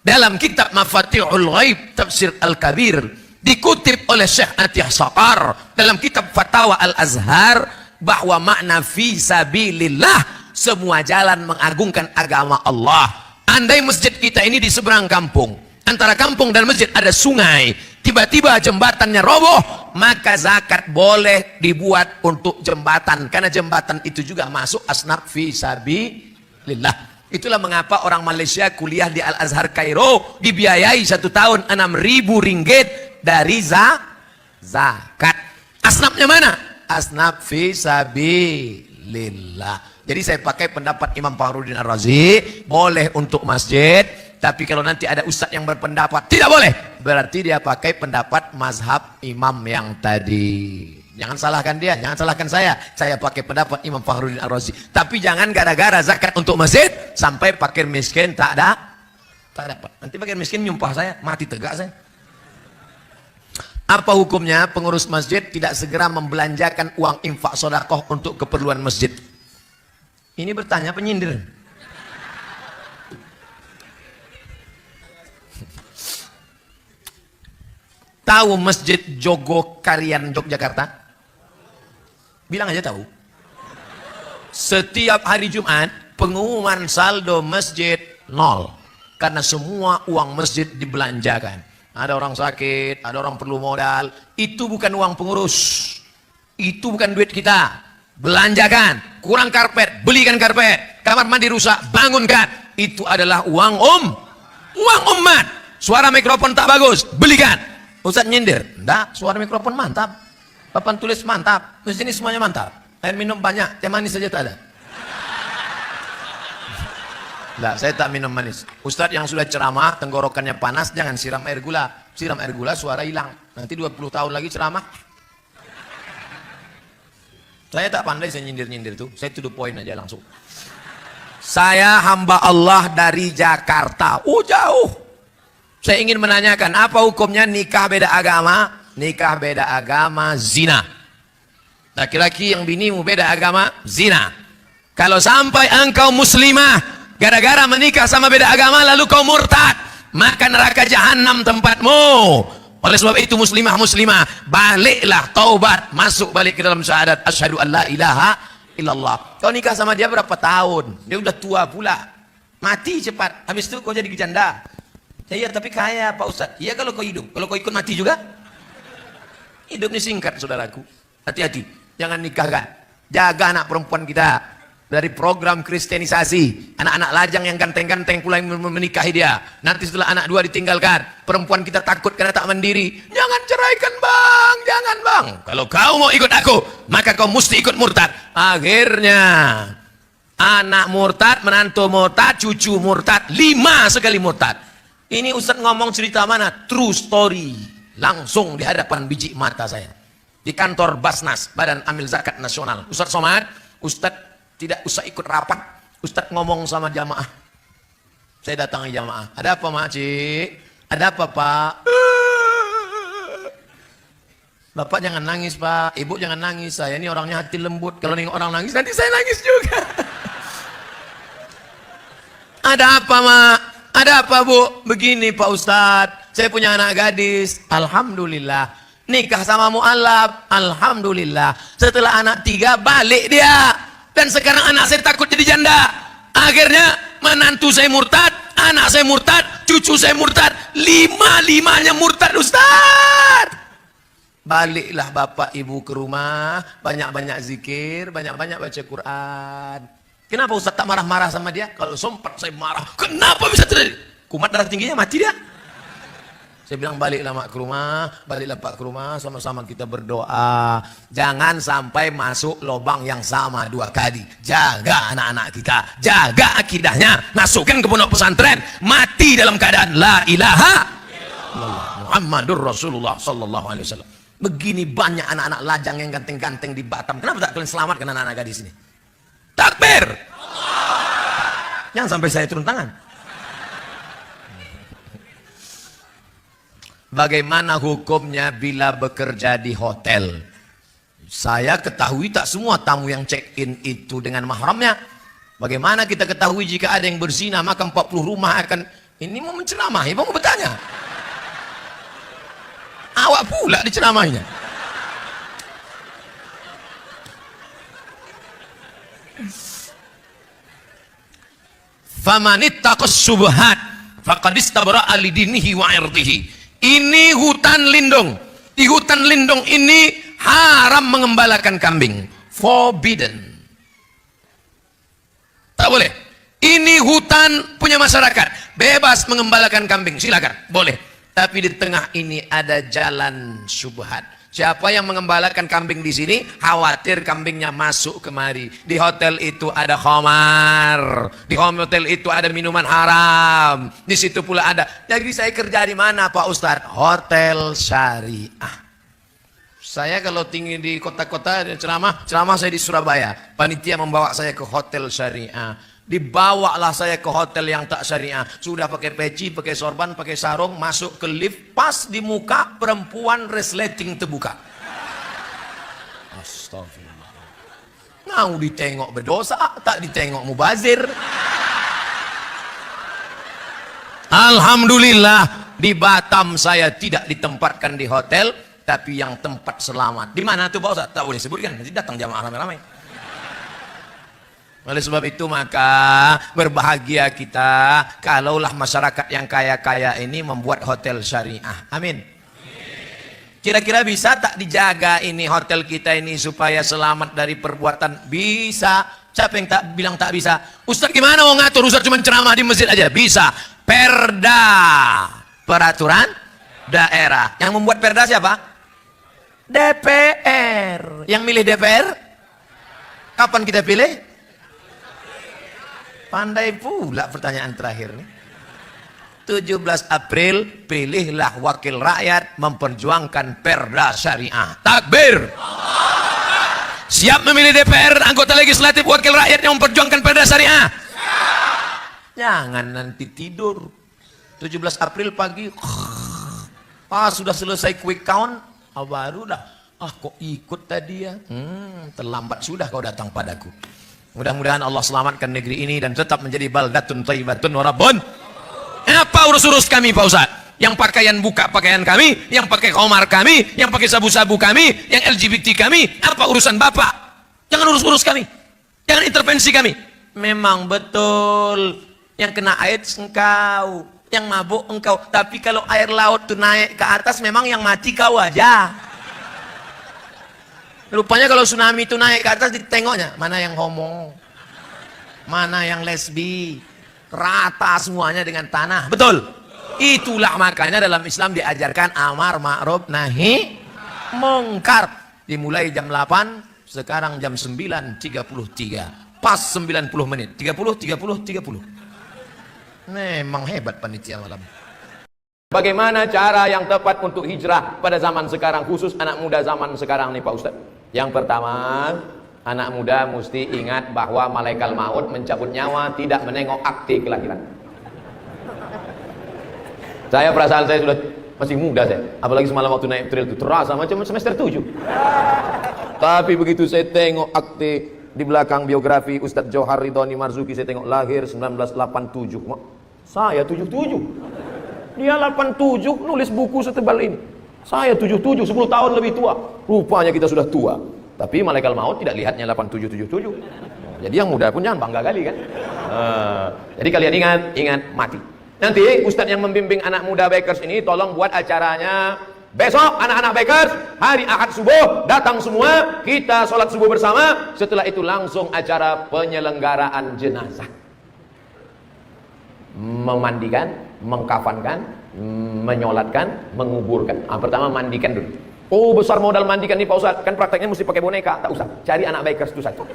dalam kitab Mafatihul Ghaib Tafsir Al-Kabir, dikutip oleh Syekh Atiyah Saqar dalam kitab Fatawa Al-Azhar, bahwa makna fi sabilillah semua jalan mengagungkan agama Allah. Andai masjid kita ini di seberang kampung, antara kampung dan masjid ada sungai, tiba-tiba jembatannya roboh, maka zakat boleh dibuat untuk jembatan, karena jembatan itu juga masuk asnaf fi sabilillah. Itulah mengapa orang Malaysia kuliah di Al-Azhar Kairo dibiayai 1 tahun 6.000 ringgit dari zakat. Asnafnya mana? Asnaf fi sabilillah. Jadi saya pakai pendapat Imam Fakhruddin Ar-Razi, boleh untuk masjid, Tapi kalau nanti ada ustadz yang berpendapat tidak boleh, berarti dia pakai pendapat mazhab imam yang tadi. Jangan salahkan dia, jangan salahkan saya pakai pendapat Imam Fakhruddin Ar-Razi. Tapi jangan gara-gara zakat untuk masjid sampai fakir miskin tak dapat. Nanti fakir miskin nyumpah saya, mati tegak saya. Apa hukumnya pengurus masjid tidak segera membelanjakan uang infak sedekah untuk keperluan masjid? Ini bertanya penyindir. Tahu Masjid Jogokarian Yogyakarta? Bilang aja tahu. Setiap hari Jumat pengumuman saldo masjid nol, karena semua uang masjid dibelanjakan. Ada orang sakit, ada orang perlu modal. Itu bukan uang pengurus, itu bukan duit kita. Belanjakan. Kurang karpet, belikan karpet. Kamar mandi rusak, bangunkan. Itu adalah uang uang umat. Suara mikrofon tak bagus, belikan. Ustaz nyindir, enggak, suara mikrofon mantap, papan tulis mantap, di sini semuanya mantap. Air minum banyak, teh manis saja tak ada. Enggak, saya tak minum manis. Ustaz yang sudah ceramah, tenggorokannya panas, jangan siram air gula. Siram air gula, suara hilang. Nanti 20 tahun lagi ceramah. Saya tak pandai saya nyindir-nyindir tuh. Saya to the point aja langsung. Saya hamba Allah dari Jakarta. Oh jauh. Saya ingin menanyakan, apa hukumnya nikah beda agama? Nikah beda agama, zina. Laki-laki yang binimu beda agama, zina. Kalau sampai engkau muslimah, gara-gara menikah sama beda agama lalu kau murtad, maka neraka jahanam tempatmu. Oleh sebab itu muslimah baliklah, taubat, masuk balik ke dalam syahadat asyhadu an la ilaha illallah. Kau nikah sama dia berapa tahun? Dia udah tua pula, mati cepat. Habis itu kau jadi janda. Ya tapi kaya Pak Ustaz. Iya kalau kau hidup, kalau kau ikut mati juga. Hidup ini singkat saudaraku. Hati-hati, jangan nikahkan. Jaga anak perempuan kita dari program kristenisasi. Anak-anak lajang yang ganteng-ganteng pula yang menikahi dia. Nanti setelah anak dua ditinggalkan, perempuan kita takut karena tak mandiri. Jangan ceraikan bang, jangan bang. Kalau kau mau ikut aku, maka kau mesti ikut murtad. Akhirnya anak murtad, menantu murtad, cucu murtad, 5 sekali murtad. Ini Ustadz ngomong cerita mana? True story. Langsung di hadapan biji mata saya. Di kantor Basnas, Badan Amil Zakat Nasional. Ustadz Somad, Ustadz tidak usah ikut rapat. Ustadz ngomong sama jamaah. Saya datangi jamaah. Ada apa makcik? Ada apa pak? Bapak jangan nangis pak. Ibu jangan nangis. Saya ini orangnya hati lembut. Kalau nengok orang nangis, nanti saya nangis juga. Ada apa mak? Ada apa bu? Begini Pak Ustadz, saya punya anak gadis, alhamdulillah. Nikah sama mu'alaf, alhamdulillah. Setelah anak 3 balik dia. Dan sekarang anak saya takut jadi janda. Akhirnya menantu saya murtad, anak saya murtad, cucu saya murtad. 5-5-nya murtad Ustadz. Baliklah bapak ibu ke rumah, banyak-banyak zikir, banyak-banyak baca Quran. Kenapa Ustaz tak marah-marah sama dia? Kalau sempat saya marah, kenapa bisa terjadi? Kumat darah tingginya mati dia. Saya bilang baliklah mak ke rumah, baliklah pak ke rumah, sama-sama kita berdoa. Jangan sampai masuk lubang yang sama 2 kali. Jaga anak-anak kita, jaga akidahnya, masukkan ke pondok pesantren, mati dalam keadaan la ilaha illallah Muhammadur Rasulullah sallallahu alaihi wasallam. Begini banyak anak-anak lajang yang ganteng-ganteng di Batam. Kenapa tak kalian selamatkan anak-anak gadis ini? Takbir. Jangan sampai saya turun tangan. Bagaimana hukumnya bila bekerja di hotel? Saya ketahui tak semua tamu yang check-in itu dengan mahramnya. Bagaimana kita ketahui jika ada yang berzina maka 40 rumah akan... Ini mau menceramahi, mau bertanya. Awak pula diceramainya. Famanittaqas subhat faqad istabra'a lidinihi wa 'irdihi. Ini hutan lindung. Di hutan lindung ini haram mengembalakan kambing. Forbidden. Tak boleh. Ini hutan punya masyarakat. Bebas mengembalakan kambing. Silakan. Boleh. Tapi di tengah ini ada jalan syubhat. Siapa yang mengembalakan kambing di sini, khawatir kambingnya masuk kemari. Di hotel itu ada khamar, di hotel itu ada minuman haram, di situ pula ada. Jadi saya kerja di mana Pak Ustadz? Hotel syariah. Saya kalau tinggi di kota-kota ceramah saya di Surabaya. Panitia membawa saya ke hotel syariah. Dibawalah saya ke hotel yang tak syariah. Sudah pakai peci, pakai sorban, pakai sarung, masuk ke lift, pas di muka perempuan resleting terbuka. Astagfirullah. Mau ditengok berdosa, tak ditengok mubazir. Alhamdulillah di Batam saya tidak ditempatkan di hotel, tapi yang tempat selamat. Di mana tuh Pak Ustaz? Tak boleh sebutkan, nanti datang jamaah ramai-ramai. Oleh sebab itu maka berbahagia kita kalaulah masyarakat yang kaya-kaya ini membuat hotel syariah. Amin. Kira-kira bisa tak dijaga ini hotel kita ini supaya selamat dari perbuatan? Bisa. Siapa yang tak bilang tak bisa? Ustaz gimana mau ngatur? Ustaz cuma ceramah di masjid aja. Bisa. Perda, peraturan daerah. Yang membuat perda siapa? DPR. Yang milih DPR? Kapan kita pilih? Pandai pula pertanyaan terakhir nih. 17 April pilihlah wakil rakyat memperjuangkan perda syariah. Takbir. Siap memilih DPR, anggota legislatif, wakil rakyat yang memperjuangkan perda syariah. Jangan nanti tidur 17 April pagi sudah selesai quick count, baru dah kok ikut tadi ya, terlambat sudah kau datang padaku. Mudah-mudahan Allah selamatkan negeri ini dan tetap menjadi baldatun thayyibatun wa rabbun. Apa urus-urus kami Pak Ustaz? Yang pakaian buka pakaian kami, yang pakai komar kami, yang pakai sabu-sabu kami, yang LGBT kami, apa urusan Bapak? Jangan urus-urus kami, jangan intervensi kami. Memang betul yang kena AIDS engkau, yang mabuk engkau, tapi kalau air laut itu naik ke atas memang yang mati kau aja. Rupanya kalau tsunami itu naik ke atas ditengoknya, mana yang homo, mana yang lesbi, rata semuanya dengan tanah. Betul. Itulah makanya dalam Islam diajarkan amar ma'ruf nahi mungkar. Dimulai jam 8, sekarang jam 9.33. Pas 90 menit. 30. Memang hebat panitia malam. Bagaimana cara yang tepat untuk hijrah pada zaman sekarang, khusus anak muda zaman sekarang nih Pak Ustadz? Yang pertama, anak muda mesti ingat bahwa malaikat maut mencabut nyawa tidak menengok akte kelahiran. Saya perasaan saya sudah masih muda saya, apalagi semalam waktu naik trail itu terasa macam semester 7. Tapi begitu saya tengok akte di belakang biografi Ustadz Johar Ridhoni Marzuki, saya tengok lahir 1987. Saya 77. Dia 87 nulis buku setebal ini. Saya 77, 10 tahun lebih tua. Rupanya kita sudah tua. Tapi malaikat maut tidak lihatnya 8777. Jadi yang muda pun jangan bangga kali kan. Jadi kalian ingat mati. Nanti Ustadz yang membimbing anak muda Bakers ini tolong buat acaranya besok, anak-anak Bakers hari Ahad subuh datang semua, kita sholat subuh bersama. Setelah itu langsung acara penyelenggaraan jenazah, memandikan, mengkafankan, menyolatkan, menguburkan. Pertama mandikan dulu. Oh besar modal mandikan nih Pak Ustadz, kan prakteknya mesti pakai boneka. Tak usah, cari anak Bakers itu satu,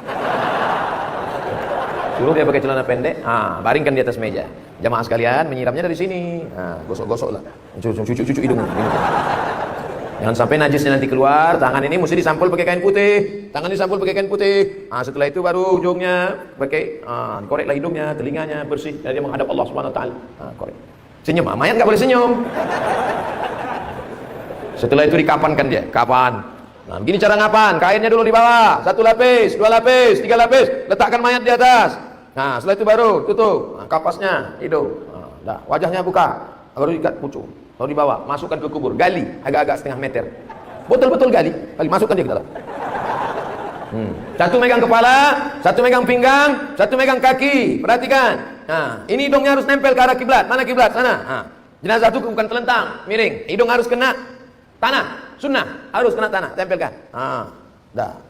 suruh dia pakai celana pendek, baringkan di atas meja. Jamaah sekalian menyiramnya dari sini, gosok-gosok lah, cucu hidung. Jangan sampai najisnya nanti keluar. Tangan ini mesti disampul pakai kain putih, tangan disampul pakai kain putih. Setelah itu baru ujungnya pakai, koreklah hidungnya, telinganya bersih, dan dia menghadap Allah Subhanahu Wa Taala. Korek. Senyum, mayat nggak boleh senyum. Setelah itu dikapankan dia, kapan? Nah, begini cara ngapan, kainnya dulu di bawah, 1 lapis, 2 lapis, 3 lapis, letakkan mayat di atas. Nah, setelah itu baru tutup, kapasnya, hidung, wajahnya buka, baru ikat pucuk, lalu dibawa, masukkan ke kubur, gali, agak-agak setengah meter, betul-betul gali, masukkan dia ke dalam. Satu megang kepala, satu megang pinggang, satu megang kaki, perhatikan. Nah, ini hidungnya harus nempel ke arah kiblat, mana kiblat? Sana. Jenazah itu bukan telentang, miring, hidung harus kena tanah, sunnah, harus kena tanah, tempelkan.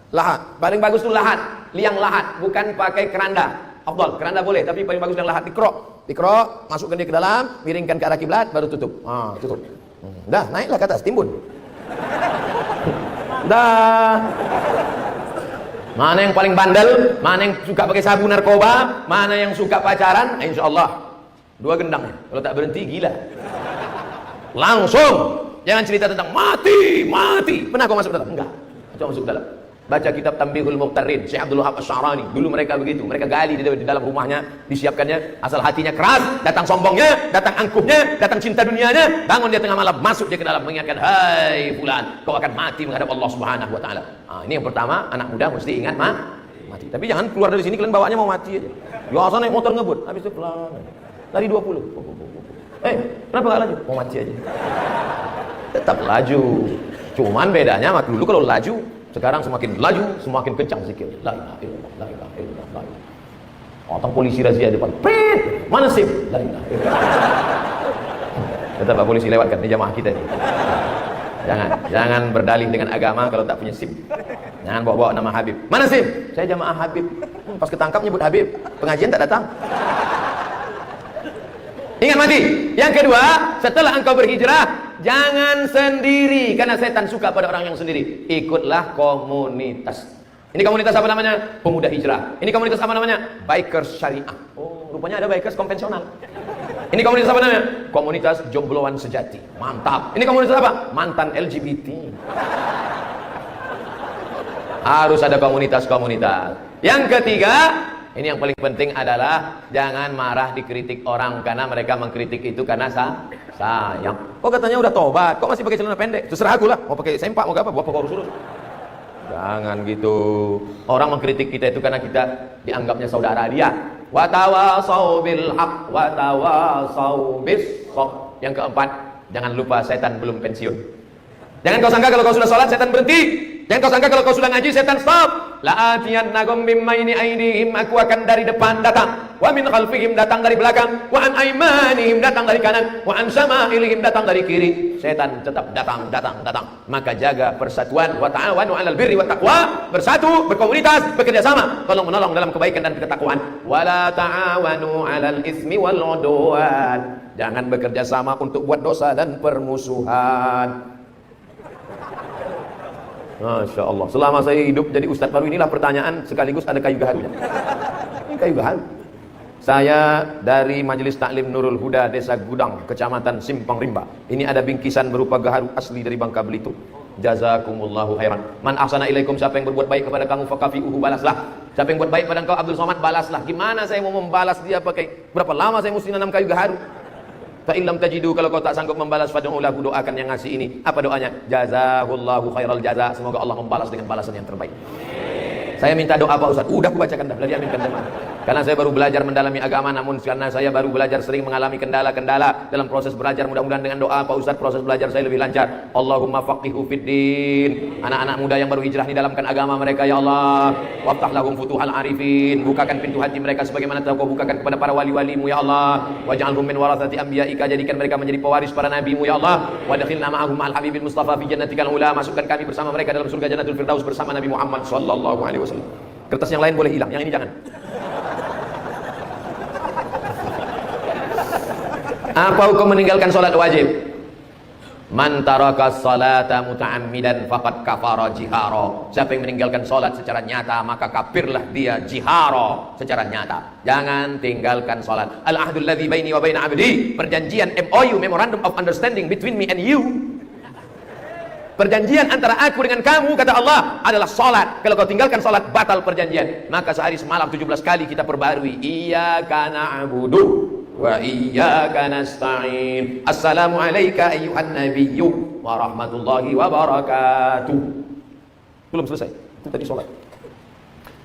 Lahat, paling bagus itu lahat, liang lahat, bukan pakai keranda. Afdal, keranda boleh, tapi paling bagus yang lahat dikrok, masukkan dia ke dalam, miringkan ke arah kiblat, baru tutup. Tutup. Dah, naiklah ke atas, timbun. Dah. Mana yang paling bandel, mana yang suka pakai sabu narkoba, mana yang suka pacaran, insya Allah dua gendangnya. Kalau tak berhenti gila. Langsung. Jangan cerita tentang mati, mati. Pernah kau masuk dalam? Enggak. Coba masuk dalam. Baca kitab Tanbihul Muqtarrin, Syekh Abdul Wahab Asy-Sya'rani. Dulu mereka begitu. Mereka gali di dalam rumahnya, disiapkannya. Asal hatinya keras, datang sombongnya, datang angkuhnya, datang cinta dunianya. Bangun dia tengah malam, masuk dia ke dalam mengingatkan, hai fulan, kau akan mati menghadap Allah Subhanahu wa taala. Nah, ini yang pertama, anak muda mesti ingat mati. Tapi jangan keluar dari sini kalian bawanya mau mati aja. Biasa naik motor ngebut, habis itu pelan. Lari 20. Kenapa enggak laju? Mau mati aja. Tetap laju. Cuman bedanya waktu dulu kalau laju, sekarang semakin laju, semakin kencang zikir. La ilaha illallah, la ilaha illallah, la ilaha illallah. Otong polisi razia depan. Prit, mana SIM? La ilaha illallah. Tetap Pak polisi lewatkan di jamaah kita ini. Jangan berdalih dengan agama kalau tak punya SIM. Jangan bawa-bawa nama Habib. Mana SIM? Saya jamaah Habib. Pas ketangkap nyebut Habib, pengajian tak datang. Ingat mati. Yang kedua, setelah engkau berhijrah, jangan sendiri, karena setan suka pada orang yang sendiri. Ikutlah komunitas. Ini komunitas apa namanya? Pemuda hijrah. Ini komunitas apa namanya? Bikers syariah. Oh, rupanya ada bikers konvensional. Ini komunitas apa namanya? Komunitas jombloan sejati. Mantap. Ini komunitas apa? Mantan LGBT. Harus ada komunitas-komunitas. Yang ketiga, ini yang paling penting adalah jangan marah dikritik orang, karena mereka mengkritik itu karena sayang. Kok katanya udah tobat, kok masih pakai celana pendek? Terserah aku lah, mau pakai sempak mau apa, buat kau urus. Jangan gitu. Orang mengkritik kita itu karena kita dianggapnya saudara dia. Wa tawasau bil haq wa tawasau bis shaq. Yang keempat, jangan lupa setan belum pensiun. Jangan kau sangka kalau kau sudah sholat setan berhenti. Jangan kau sangka kalau kau sudah ngaji setan stop. La'atiyannakum min maini aidihim, aku akan dari depan datang. Wa min khalfihim, datang dari belakang. Wa an aimanihim, datang dari kanan. Wa an syama'ilihim, datang dari kiri. Setan tetap datang. Maka jaga persatuan. Wa ta'awanu 'alal birri wat taqwa. Bersatu, berkomunitas, bekerja sama, tolong menolong dalam kebaikan dan ketakwaan. Wa la ta'awanu 'alal ismi wal 'udwan. Jangan bekerja sama untuk buat dosa dan permusuhan. Masya Allah. Selama saya hidup jadi ustadz baru, inilah pertanyaan sekaligus ada kayu gaharunya. Ini kayu gaharu. Saya dari Majelis Taklim Nurul Huda, Desa Gudang, Kecamatan Simpang Rimba. Ini ada bingkisan berupa gaharu asli dari Bangka Belitung. Jazakumullahu khairan. Man ahsana ilaikum, siapa yang berbuat baik kepada kamu fakafi'uhu, balaslah. Siapa yang buat baik pada engkau Abdul Somad, balaslah. Gimana saya mau membalas dia pakai, berapa lama saya mesti nanam kayu gaharu? Fa'illam tajidu, kalau kau tak sanggup membalas, fad'u lahu, doakan yang ngasih ini. Apa doanya? Jazahullahu khairal jaza. Semoga Allah membalas dengan balasan yang terbaik. Saya minta doa Pak Ustaz. Udah aku bacakan dah, beli aminkan jemaah. Karena saya baru belajar mendalami agama, namun karena saya baru belajar sering mengalami kendala-kendala dalam proses belajar. Mudah-mudahan dengan doa Pak Ustaz proses belajar saya lebih lancar. Allahumma faqihu fiddin. Anak-anak muda yang baru hijrah didalamkan agama mereka ya Allah. Waftah lahum futuhal arifin. Bukakan pintu hati mereka sebagaimana Kau bukakan kepada para wali-walimu ya Allah. Waj'alhum min warathati anbiya'ika, jadikan mereka menjadi pewaris para nabimu ya Allah. Wadkhilna ma'ahum ma'al habibil mustafa fi jannatikal ula. Masukkan kami bersama mereka dalam surga Jannatul Firdaus bersama Nabi Muhammad sallallahu alaihi wasallam. Kertas yang lain boleh hilang, yang ini jangan. Apa hukum meninggalkan salat wajib? Man taraka salata muta'ammidan faqad kafara jihara. Siapa yang meninggalkan salat secara nyata, maka kafirlah dia jihara, secara nyata. Jangan tinggalkan salat. Al-ahdul ladzi baini wa baina 'abdi, perjanjian MOU, Memorandum of Understanding between me and you. Perjanjian antara aku dengan kamu, kata Allah, adalah salat. Kalau kau tinggalkan salat, batal perjanjian. Maka sehari semalam 17 kali kita perbarui. Iyyaka na'budu wa iyyaka nasta'in. Assalamu alayka ayyuhan nabiyyu wa rahmatullahi wa barakatuh. Belum selesai. Itu tadi salat.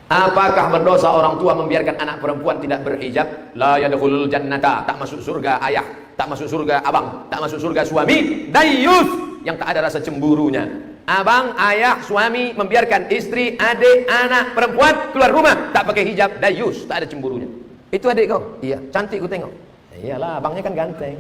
Apakah berdosa orang tua membiarkan anak perempuan tidak berhijab? La yadkhulul jannata, tak masuk surga ayah, tak masuk surga abang, tak masuk surga suami. Dayyus, yang tak ada rasa cemburunya. Abang, ayah, suami membiarkan istri, adik, anak perempuan keluar rumah tak pakai hijab, dayyus, tak ada cemburunya. Itu adik kau? Iya. Cantik ku tengok. Iyalah, abangnya kan ganteng.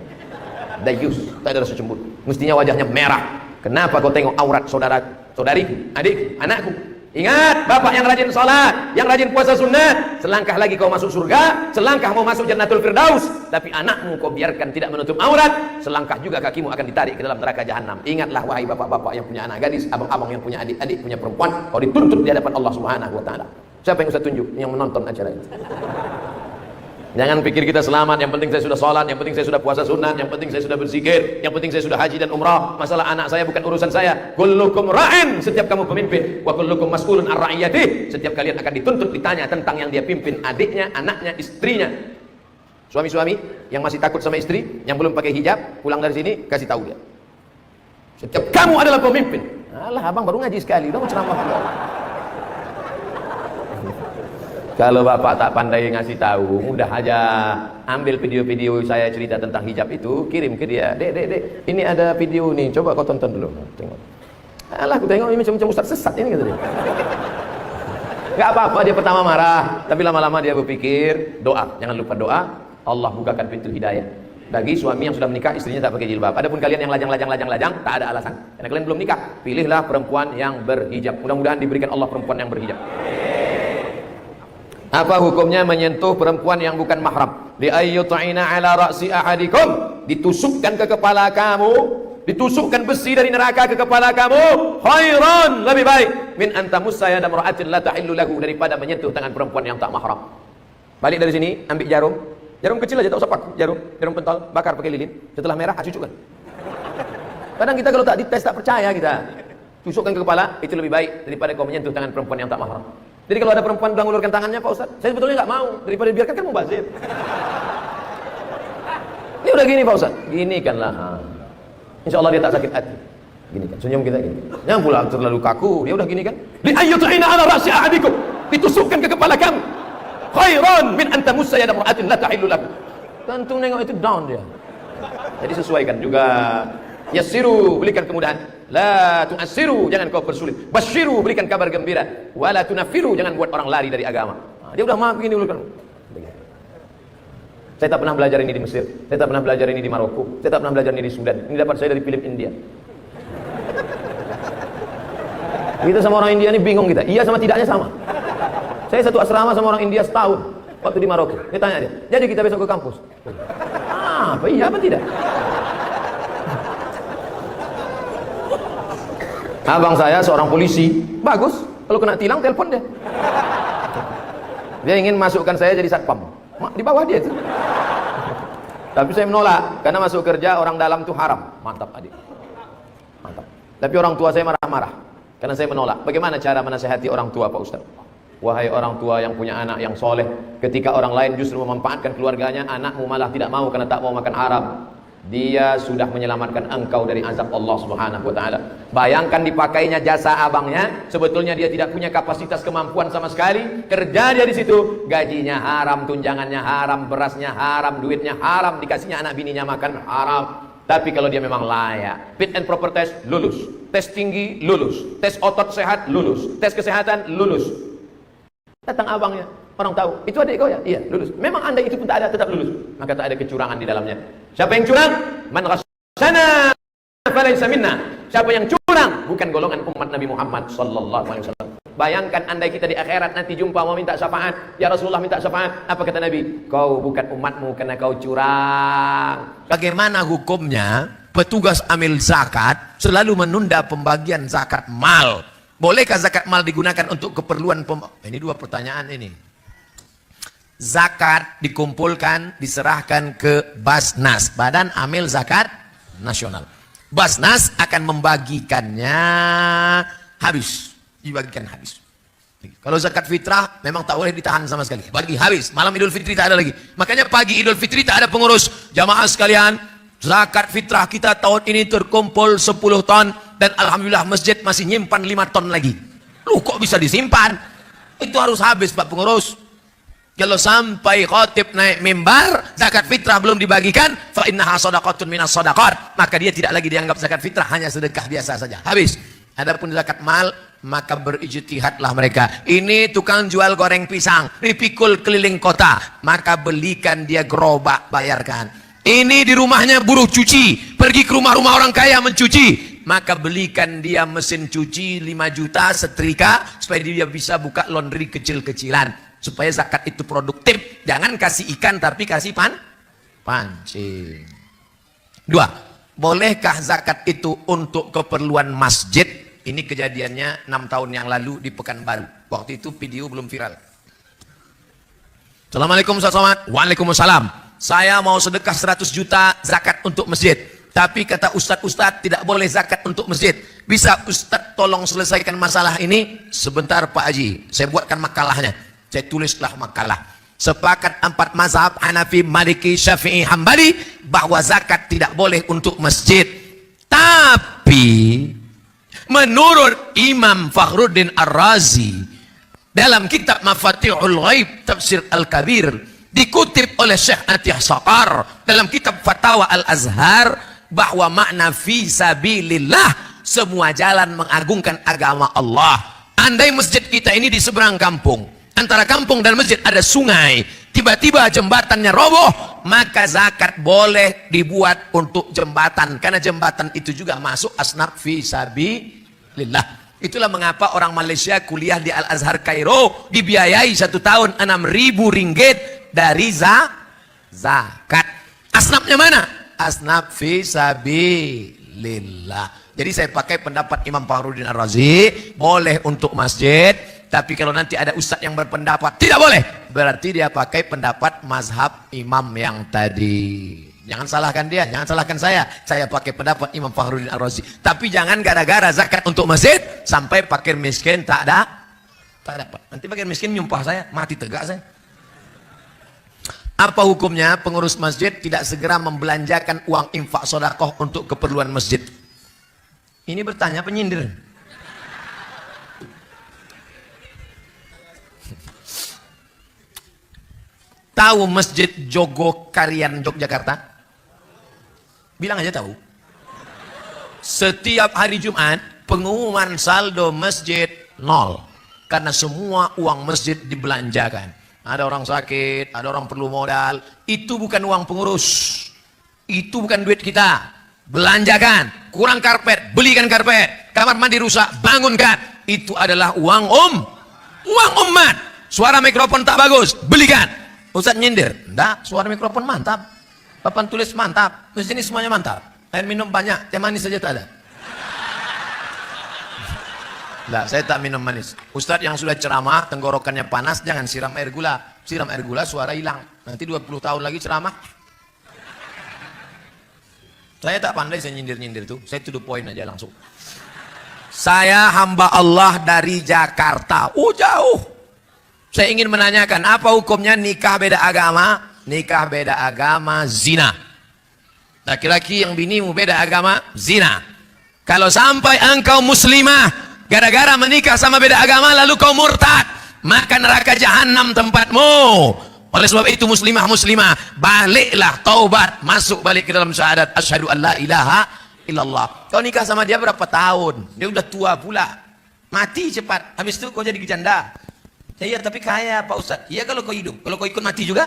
Dayyus, tak ada rasa cemburu. Mestinya wajahnya merah. Kenapa kau tengok aurat saudara, saudariku, adikku, anakku? Ingat, bapak yang rajin sholat, yang rajin puasa sunnah, selangkah lagi kau masuk surga, selangkah mau masuk Jannatul Firdaus. Tapi anakmu kau biarkan tidak menutup aurat, selangkah juga kakimu akan ditarik ke dalam neraka jahanam. Ingatlah wahai bapak-bapak yang punya anak gadis, abang-abang yang punya adik-adik, punya perempuan, kau dituntut di hadapan Allah Subhanahu wa taala. Siapa yang Ustaz tunjuk yang menonton acara ini? Jangan pikir kita selamat, yang penting saya sudah sholat, yang penting saya sudah puasa sunat, yang penting saya sudah berzikir, yang penting saya sudah haji dan umrah. Masalah anak saya bukan urusan saya. Kullukum ra'in, setiap kamu pemimpin, wa kullukum mas'ulun ar ra'iyati. Setiap kalian akan dituntut ditanya tentang yang dia pimpin, adiknya, anaknya, istrinya. Suami-suami yang masih takut sama istri, yang belum pakai hijab, pulang dari sini kasih tahu dia. Setiap kamu adalah pemimpin. Alah, abang baru ngaji sekali, udah mau ceramah pula. Kalau bapak tak pandai ngasih tahu, mudah aja ambil video-video saya cerita tentang hijab itu, kirim ke dia. Dek, ini ada video nih, coba kau tonton dulu. Tengok. Alah, aku tengok ini macam Ustaz sesat ini, kata dia. Gak apa-apa, dia pertama marah, tapi lama-lama dia berpikir, doa. Jangan lupa doa, Allah bukakan pintu hidayah. Bagi suami yang sudah menikah, istrinya tak pakai jilbab. Adapun kalian yang lajang, tak ada alasan. Karena kalian belum nikah, pilihlah perempuan yang berhijab. Mudah-mudahan diberikan Allah perempuan yang berhijab. Apa hukumnya menyentuh perempuan yang bukan mahram? Li ayyut'ina ala ra'si ahadikum, ditusukkan ke kepala kamu, ditusukkan besi dari neraka ke kepala kamu, khairan, lebih baik min antamussa yada mar'atin la tahillu lahu, daripada menyentuh tangan perempuan yang tak mahram. Balik dari sini, ambil jarum kecil aja, tak usah paku, jarum pentol, bakar pakai lilin, setelah merah cucukkan. Kadang kita kalau tak dites tak percaya kita. Tusukkan ke kepala, itu lebih baik daripada kau menyentuh tangan perempuan yang tak mahram. Jadi kalau ada perempuan bilang ulurkan tangannya, Pak Ustaz, saya sebetulnya nggak mau, daripada dibiarkan kan mubazir. Ini udah gini Pak Ustaz, gini kan lah. Insya Allah dia tak sakit hati. Gini kan, senyum kita gini. Jangan pula terlalu kaku, dia udah gini kan. Li ayyut'ina ala ra'si ahadikum, ditusukkan ke kepala kamu. Khairan min antamussa yada mar'atin la tahillu lahu. Tentu nengok itu down dia. Jadi sesuaikan juga. Yassiru, berikan kemudahan. La tu'assiru, jangan kau persulit. Basyiru, berikan kabar gembira. Wala tunafiru, jangan buat orang lari dari agama. Dia udah maaf begini dulu kan. Saya tak pernah belajar ini di Mesir, saya tak pernah belajar ini di Maroko, saya tak pernah belajar ini di Sudan. Ini dapat saya dari film India. Kita sama orang India ini bingung kita. Iya sama tidaknya sama. Saya satu asrama sama orang India setahun waktu di Maroko. Dia tanya dia, jadi kita besok ke kampus? Apa iya apa tidak? Abang saya seorang polisi, bagus. Kalau kena tilang, telepon dia. Dia ingin masukkan saya jadi satpam. Di bawah dia itu. Tapi saya menolak, karena masuk kerja orang dalam itu haram. Mantap adik. Mantap. Tapi orang tua saya marah-marah, karena saya menolak. Bagaimana cara menasihati orang tua, Pak Ustaz? Wahai orang tua yang punya anak yang soleh, ketika orang lain justru memanfaatkan keluarganya, anakmu malah tidak mau karena tak mau makan haram. Dia sudah menyelamatkan engkau dari azab Allah Subhanahu wa taala. Bayangkan dipakainya jasa abangnya, sebetulnya dia tidak punya kapasitas kemampuan sama sekali. Kerja dia di situ, gajinya haram, tunjangannya haram, berasnya haram, duitnya haram, dikasihnya anak bininya makan haram. Tapi kalau dia memang layak, fit and proper test lulus, tes tinggi lulus, tes otot sehat lulus, tes kesehatan lulus. Datang abangnya, orang tahu, itu adik kau ya? Iya, lulus. Memang anda itu pun tak ada, tetap lulus. Maka tak ada kecurangan di dalamnya. Siapa yang curang? Man ghasyana falaysa minna. Siapa yang curang bukan golongan umat Nabi Muhammad sallallahu alaihi wasallam. Bayangkan andai kita di akhirat nanti jumpa mau minta syafaat, ya Rasulullah minta syafaat, apa kata Nabi? Kau bukan umatmu karena kau curang. Bagaimana hukumnya petugas amil zakat selalu menunda pembagian zakat mal? Bolehkah zakat mal digunakan untuk keperluan ini dua pertanyaan ini. Zakat dikumpulkan, diserahkan ke Basnas, Badan Amil Zakat Nasional. Basnas akan membagikannya habis, dibagikan habis. Kalau zakat fitrah memang tak boleh ditahan sama sekali, bagi habis. Malam Idul Fitri tak ada lagi. Makanya pagi Idul Fitri tak ada pengurus. Jamaah sekalian, zakat fitrah kita tahun ini terkumpul 10 ton dan alhamdulillah masjid masih nyimpan 5 ton lagi. Loh, kok bisa disimpan? Itu harus habis Pak pengurus. Kalau sampai khatib naik mimbar, zakat fitrah belum dibagikan, fa innaha shadaqatun minas shadaqat, maka dia tidak lagi dianggap zakat fitrah, hanya sedekah biasa saja. Habis. Adapun zakat mal, maka berijtihadlah mereka. Ini tukang jual goreng pisang, dipikul keliling kota, maka belikan dia gerobak, bayarkan. Ini di rumahnya buruh cuci, pergi ke rumah-rumah orang kaya mencuci, maka belikan dia mesin cuci 5 juta, setrika, supaya dia bisa buka laundry kecil-kecilan, supaya zakat itu produktif. Jangan kasih ikan tapi kasih pancing. 2, bolehkah zakat itu untuk keperluan masjid? Ini kejadiannya 6 tahun yang lalu di Pekanbaru. Waktu itu video belum viral. Assalamualaikum Ustaz Somad. Waalaikumsalam. Saya mau sedekah 100 juta zakat untuk masjid. Tapi kata Ustadz tidak boleh zakat untuk masjid. Bisa Ustadz tolong selesaikan masalah ini? Sebentar Pak Haji, saya buatkan makalahnya. Saya tulislah makalah. Sepakat 4 mazhab Hanafi, Maliki, Syafi'i, Hambali bahwa zakat tidak boleh untuk masjid. Tapi menurut Imam Fakhruddin Ar-Razi dalam kitab Mafatihul Ghaib Tafsir Al-Kabir, dikutip oleh Syekh Atiyah Saqar dalam kitab Fatawa Al-Azhar, bahwa makna fi sabilillah semua jalan mengagungkan agama Allah. Andai masjid kita ini di seberang kampung, antara kampung dan masjid ada sungai, tiba-tiba jembatannya roboh, maka zakat boleh dibuat untuk jembatan, karena jembatan itu juga masuk asnaf fi sabilillah. Itulah mengapa orang Malaysia kuliah di Al-Azhar Kairo dibiayai 1 tahun 6.000 ringgit dari zakat. Asnafnya mana? Asnaf fi sabilillah. Jadi saya pakai pendapat Imam Fakhruddin Ar-Razi, boleh untuk masjid. Tapi kalau nanti ada ustadz yang berpendapat tidak boleh, berarti dia pakai pendapat mazhab imam yang tadi. Jangan salahkan dia, jangan salahkan saya. Saya pakai pendapat Imam Fakhruddin Ar-Razi. Tapi jangan gara-gara zakat untuk masjid sampai fakir miskin tak dapat. Nanti fakir miskin nyumpah saya, mati tegak saya. Apa hukumnya pengurus masjid tidak segera membelanjakan uang infak sedekah untuk keperluan masjid? Ini bertanya penyindir. Tahu Masjid Jogokarian Yogyakarta? Bilang aja tahu. Setiap hari Jumat pengumuman saldo masjid 0, karena semua uang masjid dibelanjakan. Ada orang sakit, ada orang perlu modal. Itu bukan uang pengurus, itu bukan duit kita. Belanjakan. Kurang karpet, belikan karpet. Kamar mandi rusak, bangunkan. Itu adalah uang umat. Suara mikrofon tak bagus, belikan. Ustaz nyindir, enggak, suara mikrofon mantap, papan tulis mantap, di sini semuanya mantap, air minum banyak, teh manis saja tak ada. Enggak, saya tak minum manis. Ustaz yang sudah ceramah, tenggorokannya panas, jangan siram air gula. Siram air gula, suara hilang. Nanti 20 tahun lagi ceramah. Saya tak pandai saya nyindir-nyindir tuh, saya to the point aja langsung. Saya hamba Allah dari Jakarta, jauh. Saya ingin menanyakan, apa hukumnya nikah beda agama? Nikah beda agama, zina. Laki-laki yang binimu beda agama, zina. Kalau sampai engkau muslimah, gara-gara menikah sama beda agama, lalu kau murtad, maka neraka jahanam tempatmu. Oleh sebab itu muslimah, baliklah, taubat, masuk balik ke dalam syahadat, asyhadu an la ilaha illallah. Kau nikah sama dia berapa tahun? Dia udah tua pula, mati cepat. Habis itu kau jadi janda. Ya, tapi kaya Pak Ustaz. Ya kalau kau hidup, kalau kau ikut mati juga.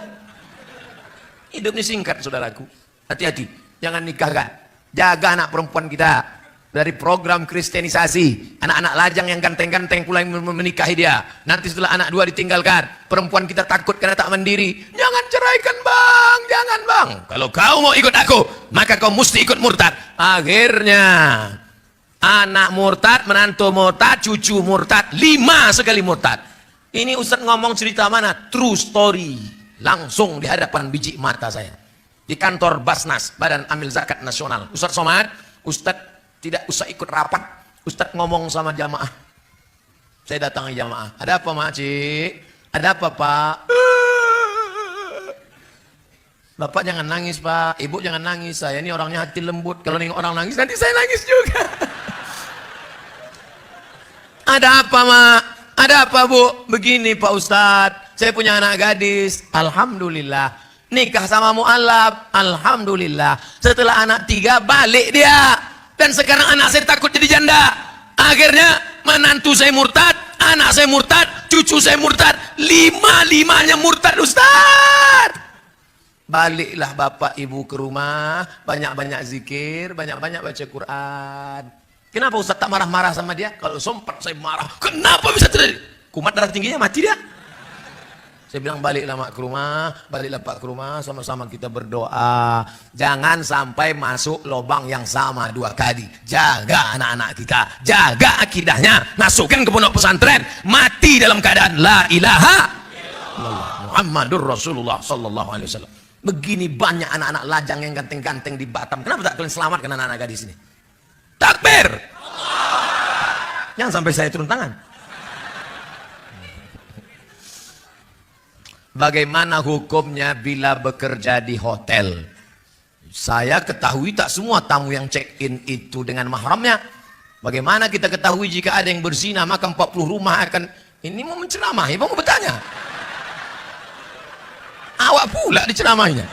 Hidup ini singkat saudaraku. Hati-hati, jangan nikahkan. Jaga anak perempuan kita dari program kristenisasi. Anak-anak lajang yang ganteng-ganteng pula yang menikahi dia. Nanti setelah anak 2 ditinggalkan, perempuan kita takut karena tak mandiri. Jangan ceraikan bang, jangan bang. Kalau kau mau ikut aku, maka kau mesti ikut murtad. Akhirnya anak murtad, menantu murtad, cucu murtad, 5 sekali murtad. Ini Ustadz ngomong cerita mana? True story. Langsung di hadapan biji mata saya. Di kantor Basnas, Badan Amil Zakat Nasional. Ustadz Somad, Ustadz tidak usah ikut rapat. Ustadz ngomong sama jamaah. Saya datangi jamaah. Ada apa Makcik? Ada apa Pak? Bapak jangan nangis Pak. Ibu jangan nangis. Saya ini orangnya hati lembut. Kalau nengok orang nangis, nanti saya nangis juga. Ada apa Mak? Ada apa Bu? Begini Pak Ustadz, saya punya anak gadis, alhamdulillah. Nikah sama mu'alaf, alhamdulillah. Setelah anak 3 balik dia. Dan sekarang anak saya takut jadi janda. Akhirnya menantu saya murtad, anak saya murtad, cucu saya murtad. 5-5-nya murtad Ustadz. Baliklah bapak ibu ke rumah, banyak-banyak zikir, banyak-banyak baca Quran. Kenapa Ustaz tak marah-marah sama dia? Kalau sempat saya marah, kenapa bisa terjadi? Kumat darah tingginya mati dia. Saya bilang baliklah mak ke rumah, baliklah pak ke rumah, sama-sama kita berdoa. Jangan sampai masuk lubang yang sama 2 kali. Jaga anak-anak kita, jaga akidahnya, masukkan ke pondok pesantren, mati dalam keadaan la ilaha illallah Muhammadur Rasulullah sallallahu alaihi wasallam. Begini banyak anak-anak lajang yang ganteng-ganteng di Batam. Kenapa tak kalian selamatkan anak-anak gadis ini? Takbir! Jangan sampai saya turun tangan. Bagaimana hukumnya bila bekerja di hotel? Saya ketahui tak semua tamu yang check-in itu dengan mahramnya. Bagaimana kita ketahui jika ada yang berzina maka 40 rumah akan... Ini mau menceramahi, mau bertanya. Awak pula diceramahinya.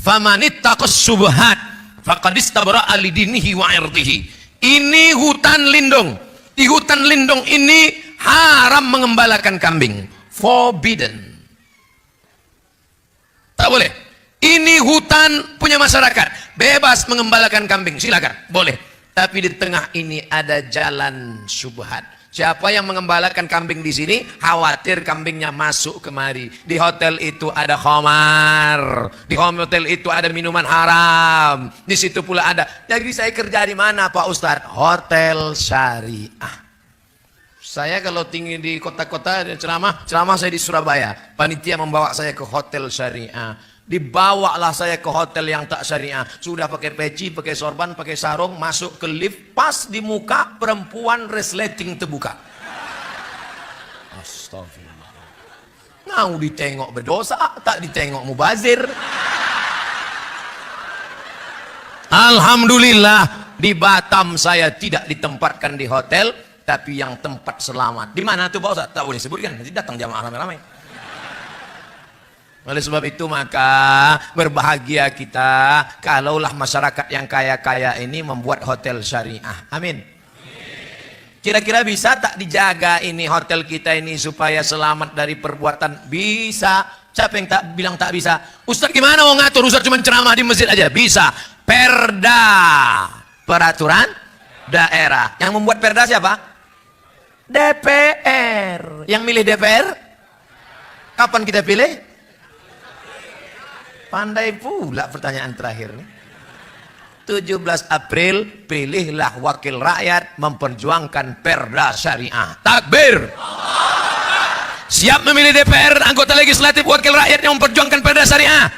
Famanittaqas subhat faqad istabra'a lidinihi wa 'irdihi. Ini hutan lindung. Di hutan lindung ini haram mengembalakan kambing. Forbidden. Tak boleh. Ini hutan punya masyarakat. Bebas mengembalakan kambing. Silakan. Boleh. Tapi di tengah ini ada jalan syubhat. Siapa yang mengembalakan kambing di sini, khawatir kambingnya masuk kemari. Di hotel itu ada khamar. Di hotel itu ada minuman haram. Di situ pula ada. Jadi saya kerja di mana Pak Ustadz? Hotel syariah. Saya kalau tinggi di kota-kota ceramah saya di Surabaya. Panitia membawa saya ke hotel syariah. Dibawalah saya ke hotel yang tak syariah. Sudah pakai peci, pakai sorban, pakai sarung, masuk ke lift, pas di muka perempuan resleting terbuka. Astagfirullah. Mau ditengok berdosa, tak ditengok mubazir. Alhamdulillah di Batam saya tidak ditempatkan di hotel, tapi yang tempat selamat. Di mana tuh Pak Ustaz? Tak boleh sebutkan, nanti datang jamaah ramai-ramai. Oleh sebab itu maka berbahagia kita kalaulah masyarakat yang kaya-kaya ini membuat hotel syariah. Amin. Kira-kira bisa tak dijaga ini hotel kita ini supaya selamat dari perbuatan? Bisa. Siapa yang tak bilang tak bisa? Ustaz gimana mau ngatur? Ustaz cuma ceramah di masjid aja. Bisa. Perda. Peraturan daerah. Yang membuat perda siapa? DPR. Yang milih DPR? Kapan kita pilih? Pandai pula pertanyaan terakhir nih. 17 April pilihlah wakil rakyat memperjuangkan perda syariah. Takbir. Siap memilih DPR, anggota legislatif, wakil rakyat yang memperjuangkan perda syariah.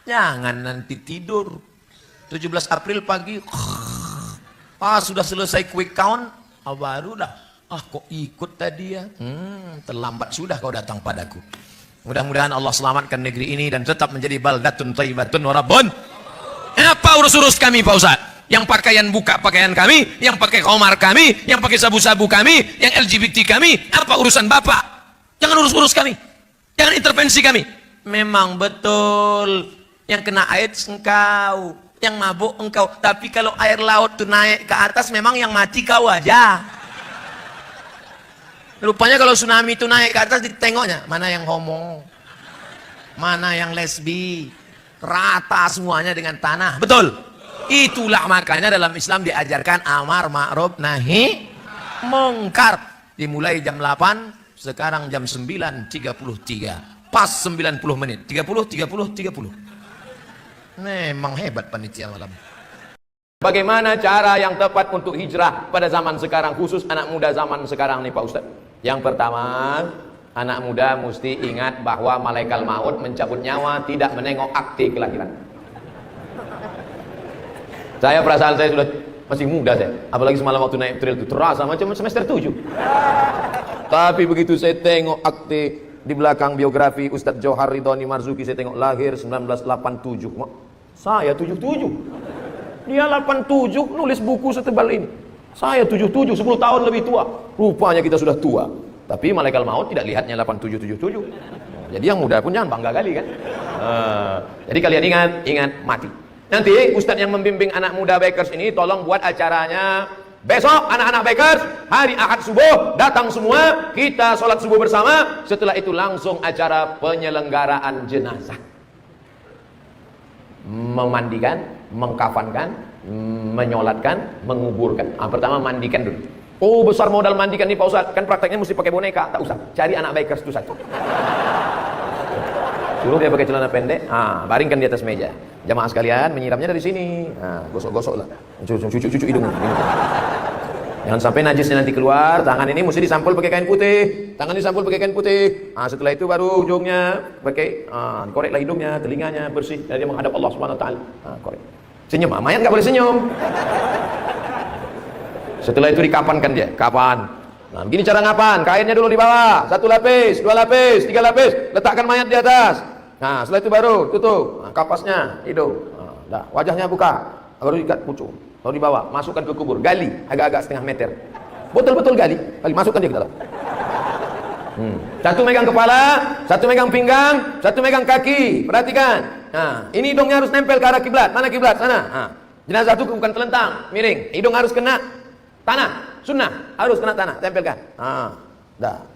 Jangan nanti tidur 17 April pagi sudah selesai quick count, baru dah kok ikut tadi ya, terlambat sudah kau datang padaku. Mudah-mudahan Allah selamatkan negeri ini dan tetap menjadi baldatun thayyibatun wa rabbun. Apa urus-urus kami Pak Ustaz? Yang pakaian buka pakaian kami, yang pakai khamar kami, yang pakai sabu-sabu kami, yang LGBT kami, apa urusan Bapak? Jangan urus-urus kami. Jangan intervensi kami. Memang betul yang kena AIDS engkau, yang mabuk engkau, tapi kalau air laut itu naik ke atas memang yang mati kau aja. Rupanya kalau tsunami itu naik ke atas ditengoknya, mana yang homo, mana yang lesbi, rata semuanya dengan tanah. Betul. Itulah makanya dalam Islam diajarkan amar ma'ruf nahi mungkar. Dimulai jam 8, sekarang jam 9.33. Pas 90 menit. 30. Memang hebat panitia malam. Bagaimana cara yang tepat untuk hijrah pada zaman sekarang, khusus anak muda zaman sekarang nih Pak Ustadz? Yang pertama, anak muda mesti ingat bahwa malaikat maut mencabut nyawa tidak menengok akte kelahiran. Saya perasaan saya sudah masih muda saya, apalagi semalam waktu naik trail itu terasa macam semester 7. Tapi begitu saya tengok akte di belakang biografi Ustadz Johar Ridhoni Marzuki, saya tengok lahir 1987. Saya 77. Dia 87 nulis buku setebal ini. Saya 77, 10 tahun lebih tua. Rupanya kita sudah tua. Tapi malaikat maut tidak lihatnya 8777. Jadi yang muda pun jangan bangga kali kan. Jadi kalian ingat mati. Nanti Ustadz yang membimbing anak muda Bakers ini tolong buat acaranya Besok anak-anak bikers, hari Ahad subuh, datang semua, kita sholat subuh bersama. Setelah itu langsung acara penyelenggaraan jenazah. Memandikan, mengkafankan, menyolatkan, menguburkan. Pertama mandikan dulu. Oh, besar modal mandikan nih Pak Ustaz. Kan prakteknya mesti pakai boneka. Tak usah, cari anak bikers itu satu. Suruh dia pakai celana pendek, baringkan di atas meja. Jamaah sekalian, menyiramnya dari sini. Gosok-gosok lah. Cucu hidung. Jangan sampai najisnya nanti keluar. Tangan ini mesti disampul pakai kain putih. Tangan disampul pakai kain putih. Setelah itu baru ujungnya pakai koreklah hidungnya, telinganya bersih. Dan dia menghadap Allah Subhanahu Wa Taala. Korek. Senyum, mayat nggak boleh senyum. Setelah itu dikapankan dia, kapan? Nah, begini cara ngapan. Kainnya dulu di bawah, 1 lapis, 2 lapis, 3 lapis. Letakkan mayat di atas. Nah, setelah itu baru tutup kapasnya, hidung. Wajahnya buka, baru ikat pucuk. Lalu dibawa, masukkan ke kubur, gali agak-agak setengah meter. Betul-betul gali, masukkan dia ke dalam. Satu megang kepala, satu megang pinggang, satu megang kaki. Perhatikan. Ini hidungnya harus nempel ke arah kiblat. Mana kiblat? Sana. Jenazah itu bukan telentang, miring. Hidung harus kena tanah. Sunnah harus kena tanah, tempelkan.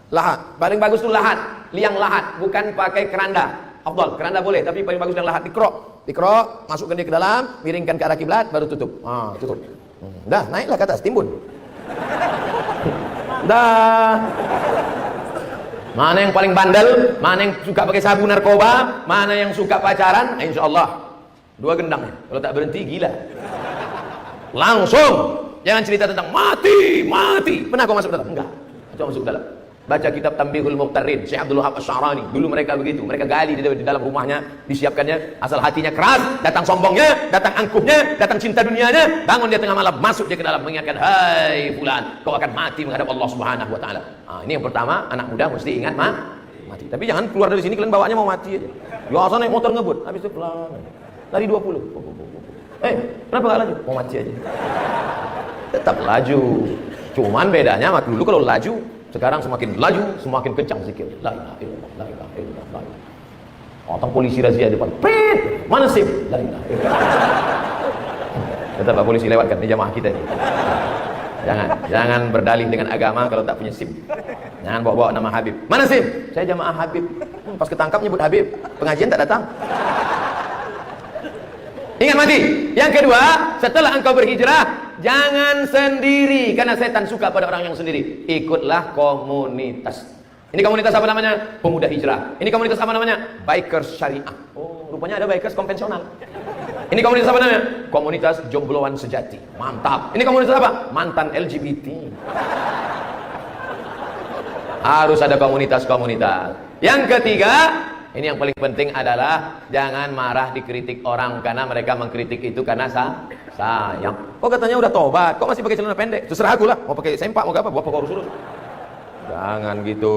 Lahat. Paling bagus itu lahat, liang lahat, bukan pakai keranda. Afdal, keranda boleh, tapi paling bagus yang lahat dikerok, masukkan dia ke dalam, miringkan ke arah kiblat, baru tutup. Tutup. Naiklah ke atas, timbun. Mana yang paling bandel, mana yang suka pakai sabu narkoba, mana yang suka pacaran, insya Allah 2 gendangnya. Kalau tak berhenti gila. Langsung, jangan cerita tentang mati. Pernah kau masuk dalam? Enggak. Coba masuk dalam. Baca kitab Tambihul Muqtarrin, Syekh Abdul Wahab Asy-Sy'arani. Dulu mereka begitu, mereka gali di dalam rumahnya, disiapkannya, asal hatinya keras, datang sombongnya, datang angkuhnya, datang cinta dunianya, bangun dia tengah malam, masuk dia ke dalam mengingatkan, hai fulan, kau akan mati menghadap Allah Subhanahu Wa Taala. Ini yang pertama, anak muda mesti ingat mati. Tapi jangan keluar dari sini kalian bawanya mau mati aja. Biasa naik motor ngebut, habis itu pelan. Lari 20. Kenapa enggak laju? Mau mati aja. Tetap laju. Cuman bedanya waktu dulu kalau laju, sekarang semakin laju, semakin kencang zikir. La ilaha illallah, la ilaha illallah, la ilaha illallah. Otong polisi razia depan. Prit, mana SIM? La ilaha illallah. Tetap Pak polisi lewatkan di jamaah kita ini. Jangan berdalih dengan agama kalau tak punya SIM. Jangan bawa-bawa nama Habib. Mana SIM? Saya jamaah Habib. Pas ketangkap nyebut Habib, pengajian tak datang. Ingat mati. Yang kedua, setelah engkau berhijrah, jangan sendiri, karena setan suka pada orang yang sendiri. Ikutlah komunitas. Ini komunitas apa namanya? Pemuda hijrah. Ini komunitas apa namanya? Bikers syariah. Oh, rupanya ada bikers konvensional. Ini komunitas apa namanya? Komunitas jombloan sejati. Mantap. Ini komunitas apa? Mantan LGBT. Harus ada komunitas-komunitas. Yang ketiga, ini yang paling penting adalah jangan marah dikritik orang, karena mereka mengkritik itu karena sayang. Kok katanya udah tobat, kok masih pakai celana pendek? Terserah aku lah, mau pakai sempak mau apa, bapak kau urus. Jangan gitu.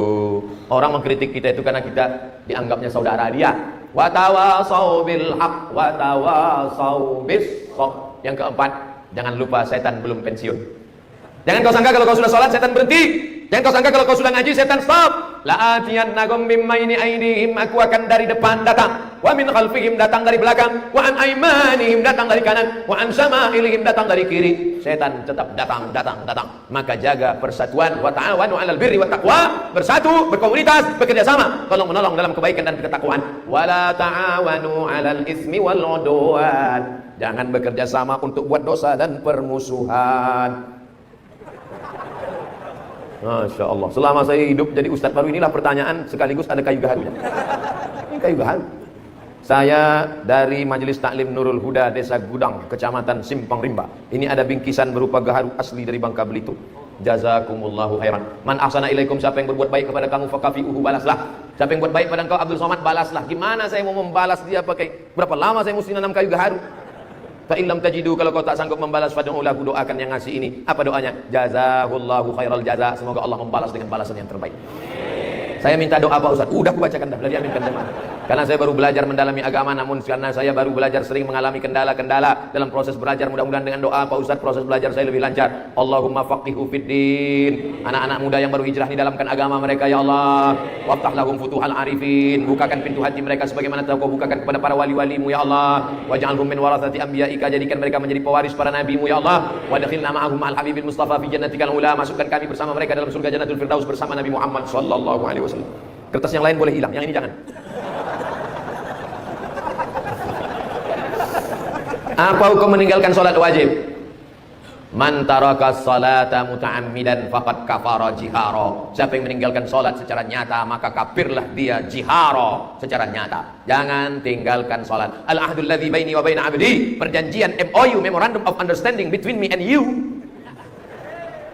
Orang mengkritik kita itu karena kita dianggapnya saudara dia. Wa tawasau bil haq wa tawasau bis shaq. Yang keempat, jangan lupa setan belum pensiun. Jangan kau sangka kalau kau sudah sholat setan berhenti. Jangan kau sangka kalau kau sudah ngaji setan stop. La'atiyannakum min maini aidihim, aku akan dari depan datang, wa min khalfihim datang dari belakang, wa an aimanihim datang dari kanan, wa an syama'ilihim datang dari kiri. Setan tetap datang. Maka jaga persatuan. Wa ta'awanu 'alal birri wat taqwa, bersatu, berkomunitas, bekerja sama, tolong menolong dalam kebaikan dan ketakwaan. Wa la ta'awanu 'alal ismi wal 'udwan, jangan bekerja sama untuk buat dosa dan permusuhan. Masya Allah. Selama saya hidup jadi ustadz baru, inilah pertanyaan sekaligus ada kayu gaharunya. Ini kayu gaharu. Saya dari Majelis Taklim Nurul Huda, Desa Gudang, Kecamatan Simpang Rimba. Ini ada bingkisan berupa gaharu asli dari Bangka Belitung. Jazakumullahu khairan. Man ahsana ilaikum, siapa yang berbuat baik kepada kamu fakafi'uhu, balaslah. Siapa yang buat baik pada engkau Abdul Somad, balaslah. Gimana saya mau membalas dia pakai, berapa lama saya mesti nanam kayu gaharu? Fa illam tajidu, kalau kau tak sanggup membalas, fad'u lahu, doakan yang ngasih ini. Apa doanya? Jazahullahu khairal jaza, semoga Allah membalas dengan balasan yang terbaik. Saya minta doa Pak Ustaz. Udah aku bacakan dah, dia aminkan jemaah. Karena saya baru belajar mendalami agama, namun karena saya baru belajar sering mengalami kendala-kendala dalam proses belajar, mudah-mudahan dengan doa Pak Ustaz proses belajar saya lebih lancar. Allahumma faqihu fiddin. Anak-anak muda yang baru hijrah di dalamkan agama mereka ya Allah. Waftah lahum futuhal arifin. Bukakan pintu hati mereka sebagaimana Kau bukakan kepada para wali-walimu ya Allah. Waj'alhum min warathati anbiya'ika, jadikan mereka menjadi pewaris para nabimu ya Allah. Wadkhilna ma'ahum ma'al habibil mustafa fi jannatikal ula. Masukkan kami bersama mereka dalam surga Jannatul Firdaus bersama Nabi Muhammad sallallahu alaihi wasallam. Kertas yang lain boleh hilang, yang ini jangan. Apa hukum meninggalkan salat wajib? Man taraka salata muta'ammidan faqad kafara jihara. Siapa yang meninggalkan salat secara nyata maka kafirlah dia jihara, secara nyata. Jangan tinggalkan salat. Al ahdul ladzi baini wa baina 'abdi. Perjanjian MOU, Memorandum of Understanding between me and you.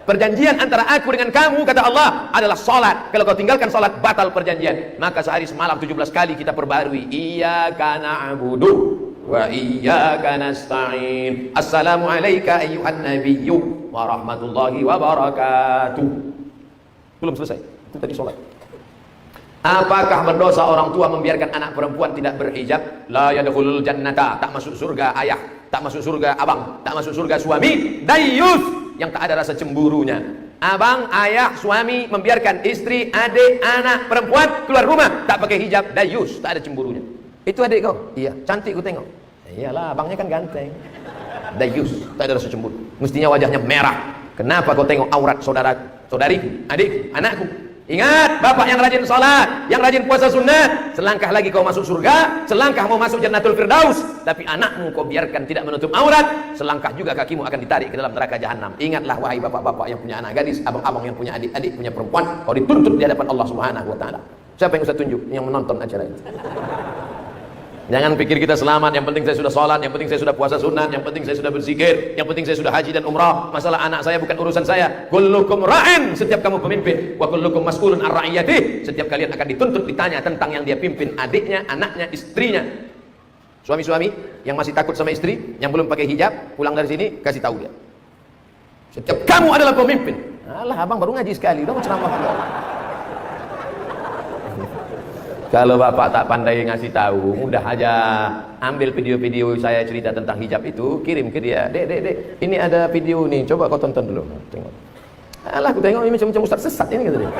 Perjanjian antara aku dengan kamu, kata Allah, adalah salat. Kalau kau tinggalkan salat, batal perjanjian. Maka sehari semalam 17 kali kita perbarui. Iyyaka na'budu wa iyyaka nasta'in. Assalamu alayka ayyuhan nabiyyu wa rahmatullahi wa barakatuh. Belum selesai. Itu tadi salat. Apakah berdosa orang tua membiarkan anak perempuan tidak berhijab? La yadkhulul jannata, tak masuk surga ayah, tak masuk surga abang, tak masuk surga suami. Dayyus, yang tak ada rasa cemburunya. Abang, ayah, suami membiarkan istri, adik, anak perempuan keluar rumah tak pakai hijab, dayyus, tak ada cemburunya. Itu adik kau? Iya, cantik ku tengok. Iyalah, abangnya kan ganteng. Dayyus, tak ada rasa cemburu. Mestinya wajahnya merah. Kenapa kau tengok aurat saudara, saudari, adik, anakku? Ingat, bapak yang rajin salat, yang rajin puasa sunnah, selangkah lagi kau masuk surga, selangkah mau masuk Jannatul Firdaus. Tapi anakmu kau biarkan tidak menutup aurat, selangkah juga kakimu akan ditarik ke dalam neraka jahanam. Ingatlah wahai bapak-bapak yang punya anak gadis, abang-abang yang punya adik-adik, punya perempuan, kau dituntut di hadapan Allah Subhanahu wa taala. Siapa yang Ustaz tunjuk yang menonton acara ini? Jangan pikir kita selamat, yang penting saya sudah sholat, yang penting saya sudah puasa sunat, yang penting saya sudah berzikir, yang penting saya sudah haji dan umrah. Masalah anak saya bukan urusan saya. Kullukum ra'in, setiap kamu pemimpin, wa kullukum mas'ulun ar ra'iyati. Setiap kalian akan dituntut ditanya tentang yang dia pimpin, adiknya, anaknya, istrinya. Suami-suami yang masih takut sama istri, yang belum pakai hijab, pulang dari sini kasih tahu dia. Setiap kamu adalah pemimpin. Alah, abang baru ngaji sekali, udah mau ceramah pula. Kalau bapak tak pandai ngasih tahu, mudah aja ambil video-video saya cerita tentang hijab itu, kirim ke dia. Dek, ini ada video nih, coba kau tonton dulu. Tengok. Alah, aku tengok ini macam ustaz sesat ini, kata dia.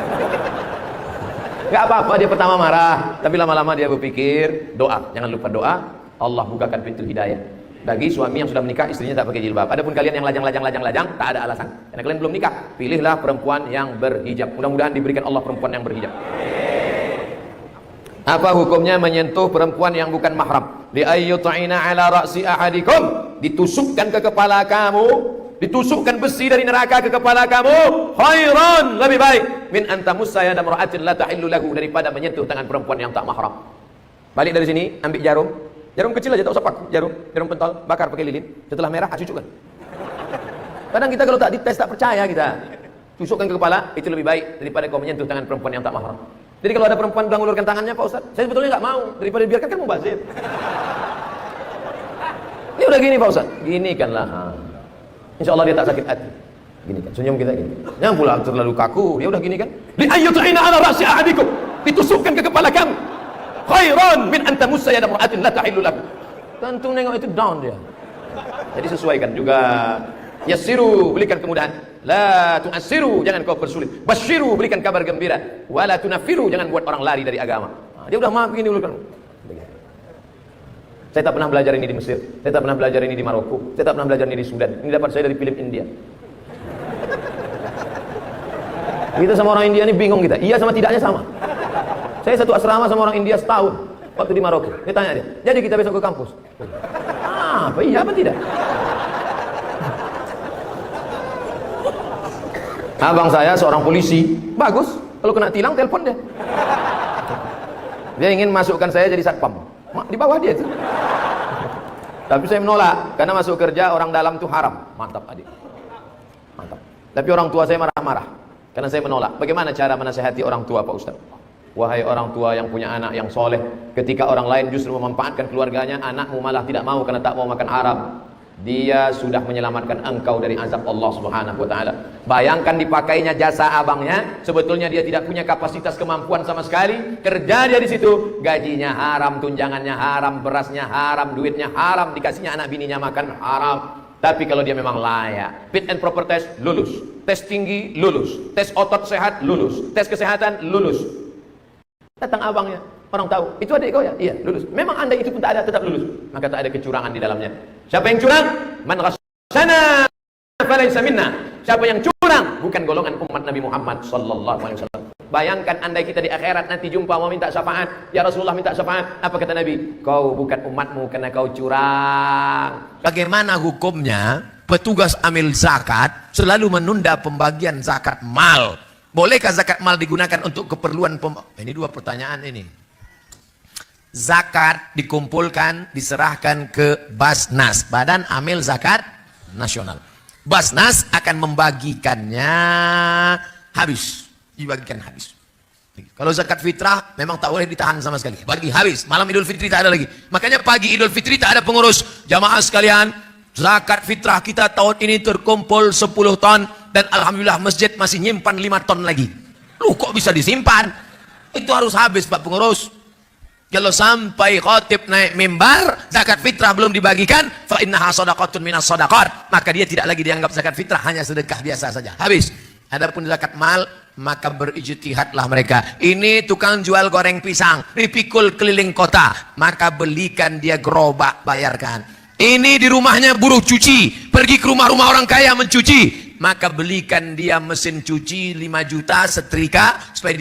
Gak apa-apa, dia pertama marah, tapi lama-lama dia berpikir, doa. Jangan lupa doa, Allah bukakan pintu hidayah. Bagi suami yang sudah menikah, istrinya tak pakai jilbab. Adapun kalian yang lajang, tak ada alasan. Karena kalian belum nikah, pilihlah perempuan yang berhijab. Mudah-mudahan diberikan Allah perempuan yang berhijab. Apa hukumnya menyentuh perempuan yang bukan mahram? Li ayyut'ina ala ra'si ahadikum, ditusukkan ke kepala kamu, ditusukkan besi dari neraka ke kepala kamu, khairan, lebih baik min antamussa yada mar'atin la tahillu lahu, daripada menyentuh tangan perempuan yang tak mahram. Balik dari sini, ambil jarum kecil aja, tak usah paku, jarum pentol, bakar pakai lilin, setelah merah cucukkan. Kadang kita kalau tak dites tak percaya kita. Tusukkan ke kepala, itu lebih baik daripada kau menyentuh tangan perempuan yang tak mahram. Jadi kalau ada perempuan bilang ulurkan tangannya, Pak Ustaz, saya sebetulnya nggak mau, daripada dibiarkan kan mubazir. Ini udah gini Pak Ustaz, gini kanlah. Insya Allah dia tak sakit hati. Gini kan, senyum kita gini. Jangan pula terlalu kaku, dia udah gini kan. Li ayyut'ina ala ra'si ahadikum, ditusukkan ke kepala kamu. Khairan min anta mussa yada mar'atin la tahillu lahu. Tentu nengok itu down dia. Jadi sesuaikan juga. Yassiru, berikan kemudahan. La tu'assiru, jangan kau persulit. Basyiru, berikan kabar gembira. Wala tunafiru, jangan buat orang lari dari agama. Dia udah maaf begini dulu kan. Saya tak pernah belajar ini di Mesir, saya tak pernah belajar ini di Maroko, saya tak pernah belajar ini di Sudan. Ini dapat saya dari film India. Kita sama orang India ini bingung kita. Iya sama tidaknya sama. Saya satu asrama sama orang India setahun waktu di Maroko. Dia tanya dia, jadi kita besok ke kampus? Apa iya apa tidak? Abang saya seorang polisi, bagus. Kalau kena tilang, telepon dia. Dia ingin masukkan saya jadi satpam. Di bawah dia itu. Tapi saya menolak, karena masuk kerja orang dalam itu haram. Mantap adik. Mantap. Tapi orang tua saya marah-marah, karena saya menolak. Bagaimana cara menasihati orang tua Pak Ustaz? Wahai orang tua yang punya anak yang soleh, ketika orang lain justru memanfaatkan keluarganya, anakmu malah tidak mau karena tak mau makan haram. dia sudah menyelamatkan engkau dari azab Allah Subhanahu wa taala. Bayangkan dipakainya jasa abangnya, sebetulnya dia tidak punya kapasitas kemampuan sama sekali. Kerja dia di situ, gajinya haram, tunjangannya haram, berasnya haram, duitnya haram, dikasihnya anak bininya makan haram. Tapi kalau dia memang layak, fit and proper test lulus, tes tinggi lulus, tes otot sehat lulus, tes kesehatan lulus. Datang abangnya, orang tahu, itu adik kau ya? Iya, lulus. Memang anda itu pun tak ada, tetap lulus. Maka tak ada kecurangan di dalamnya. Siapa yang curang? Man ghasyana falaysa minna. Siapa yang curang bukan golongan umat Nabi Muhammad sallallahu alaihi wasallam. Bayangkan andai kita di akhirat nanti jumpa mau minta syafaat, ya Rasulullah minta syafaat, apa kata Nabi? Kau bukan umatmu karena kau curang. Bagaimana hukumnya petugas amil zakat selalu menunda pembagian zakat mal? Bolehkah zakat mal digunakan untuk keperluan ini dua pertanyaan ini. Zakat dikumpulkan, diserahkan ke Basnas, Badan Amil Zakat Nasional. Basnas akan membagikannya habis, dibagikan habis. Kalau zakat fitrah memang tak boleh ditahan sama sekali, bagi habis. Malam Idul Fitri tak ada lagi. Makanya pagi Idul Fitri tak ada pengurus. Jamaah sekalian, zakat fitrah kita tahun ini terkumpul 10 ton dan alhamdulillah masjid masih nyimpan 5 ton lagi. Loh, kok bisa disimpan? Itu harus habis Pak pengurus. Kalau sampai khatib naik mimbar, zakat fitrah belum dibagikan, fa innaha shadaqatun minas shadaqat, maka dia tidak lagi dianggap zakat fitrah, hanya sedekah biasa saja. Habis. Adapun zakat mal, maka berijtihadlah mereka. Ini tukang jual goreng pisang, dipikul keliling kota, maka belikan dia gerobak, bayarkan. Ini di rumahnya buruh cuci, pergi ke rumah-rumah orang kaya mencuci, maka belikan dia mesin cuci 5 juta setrika supaya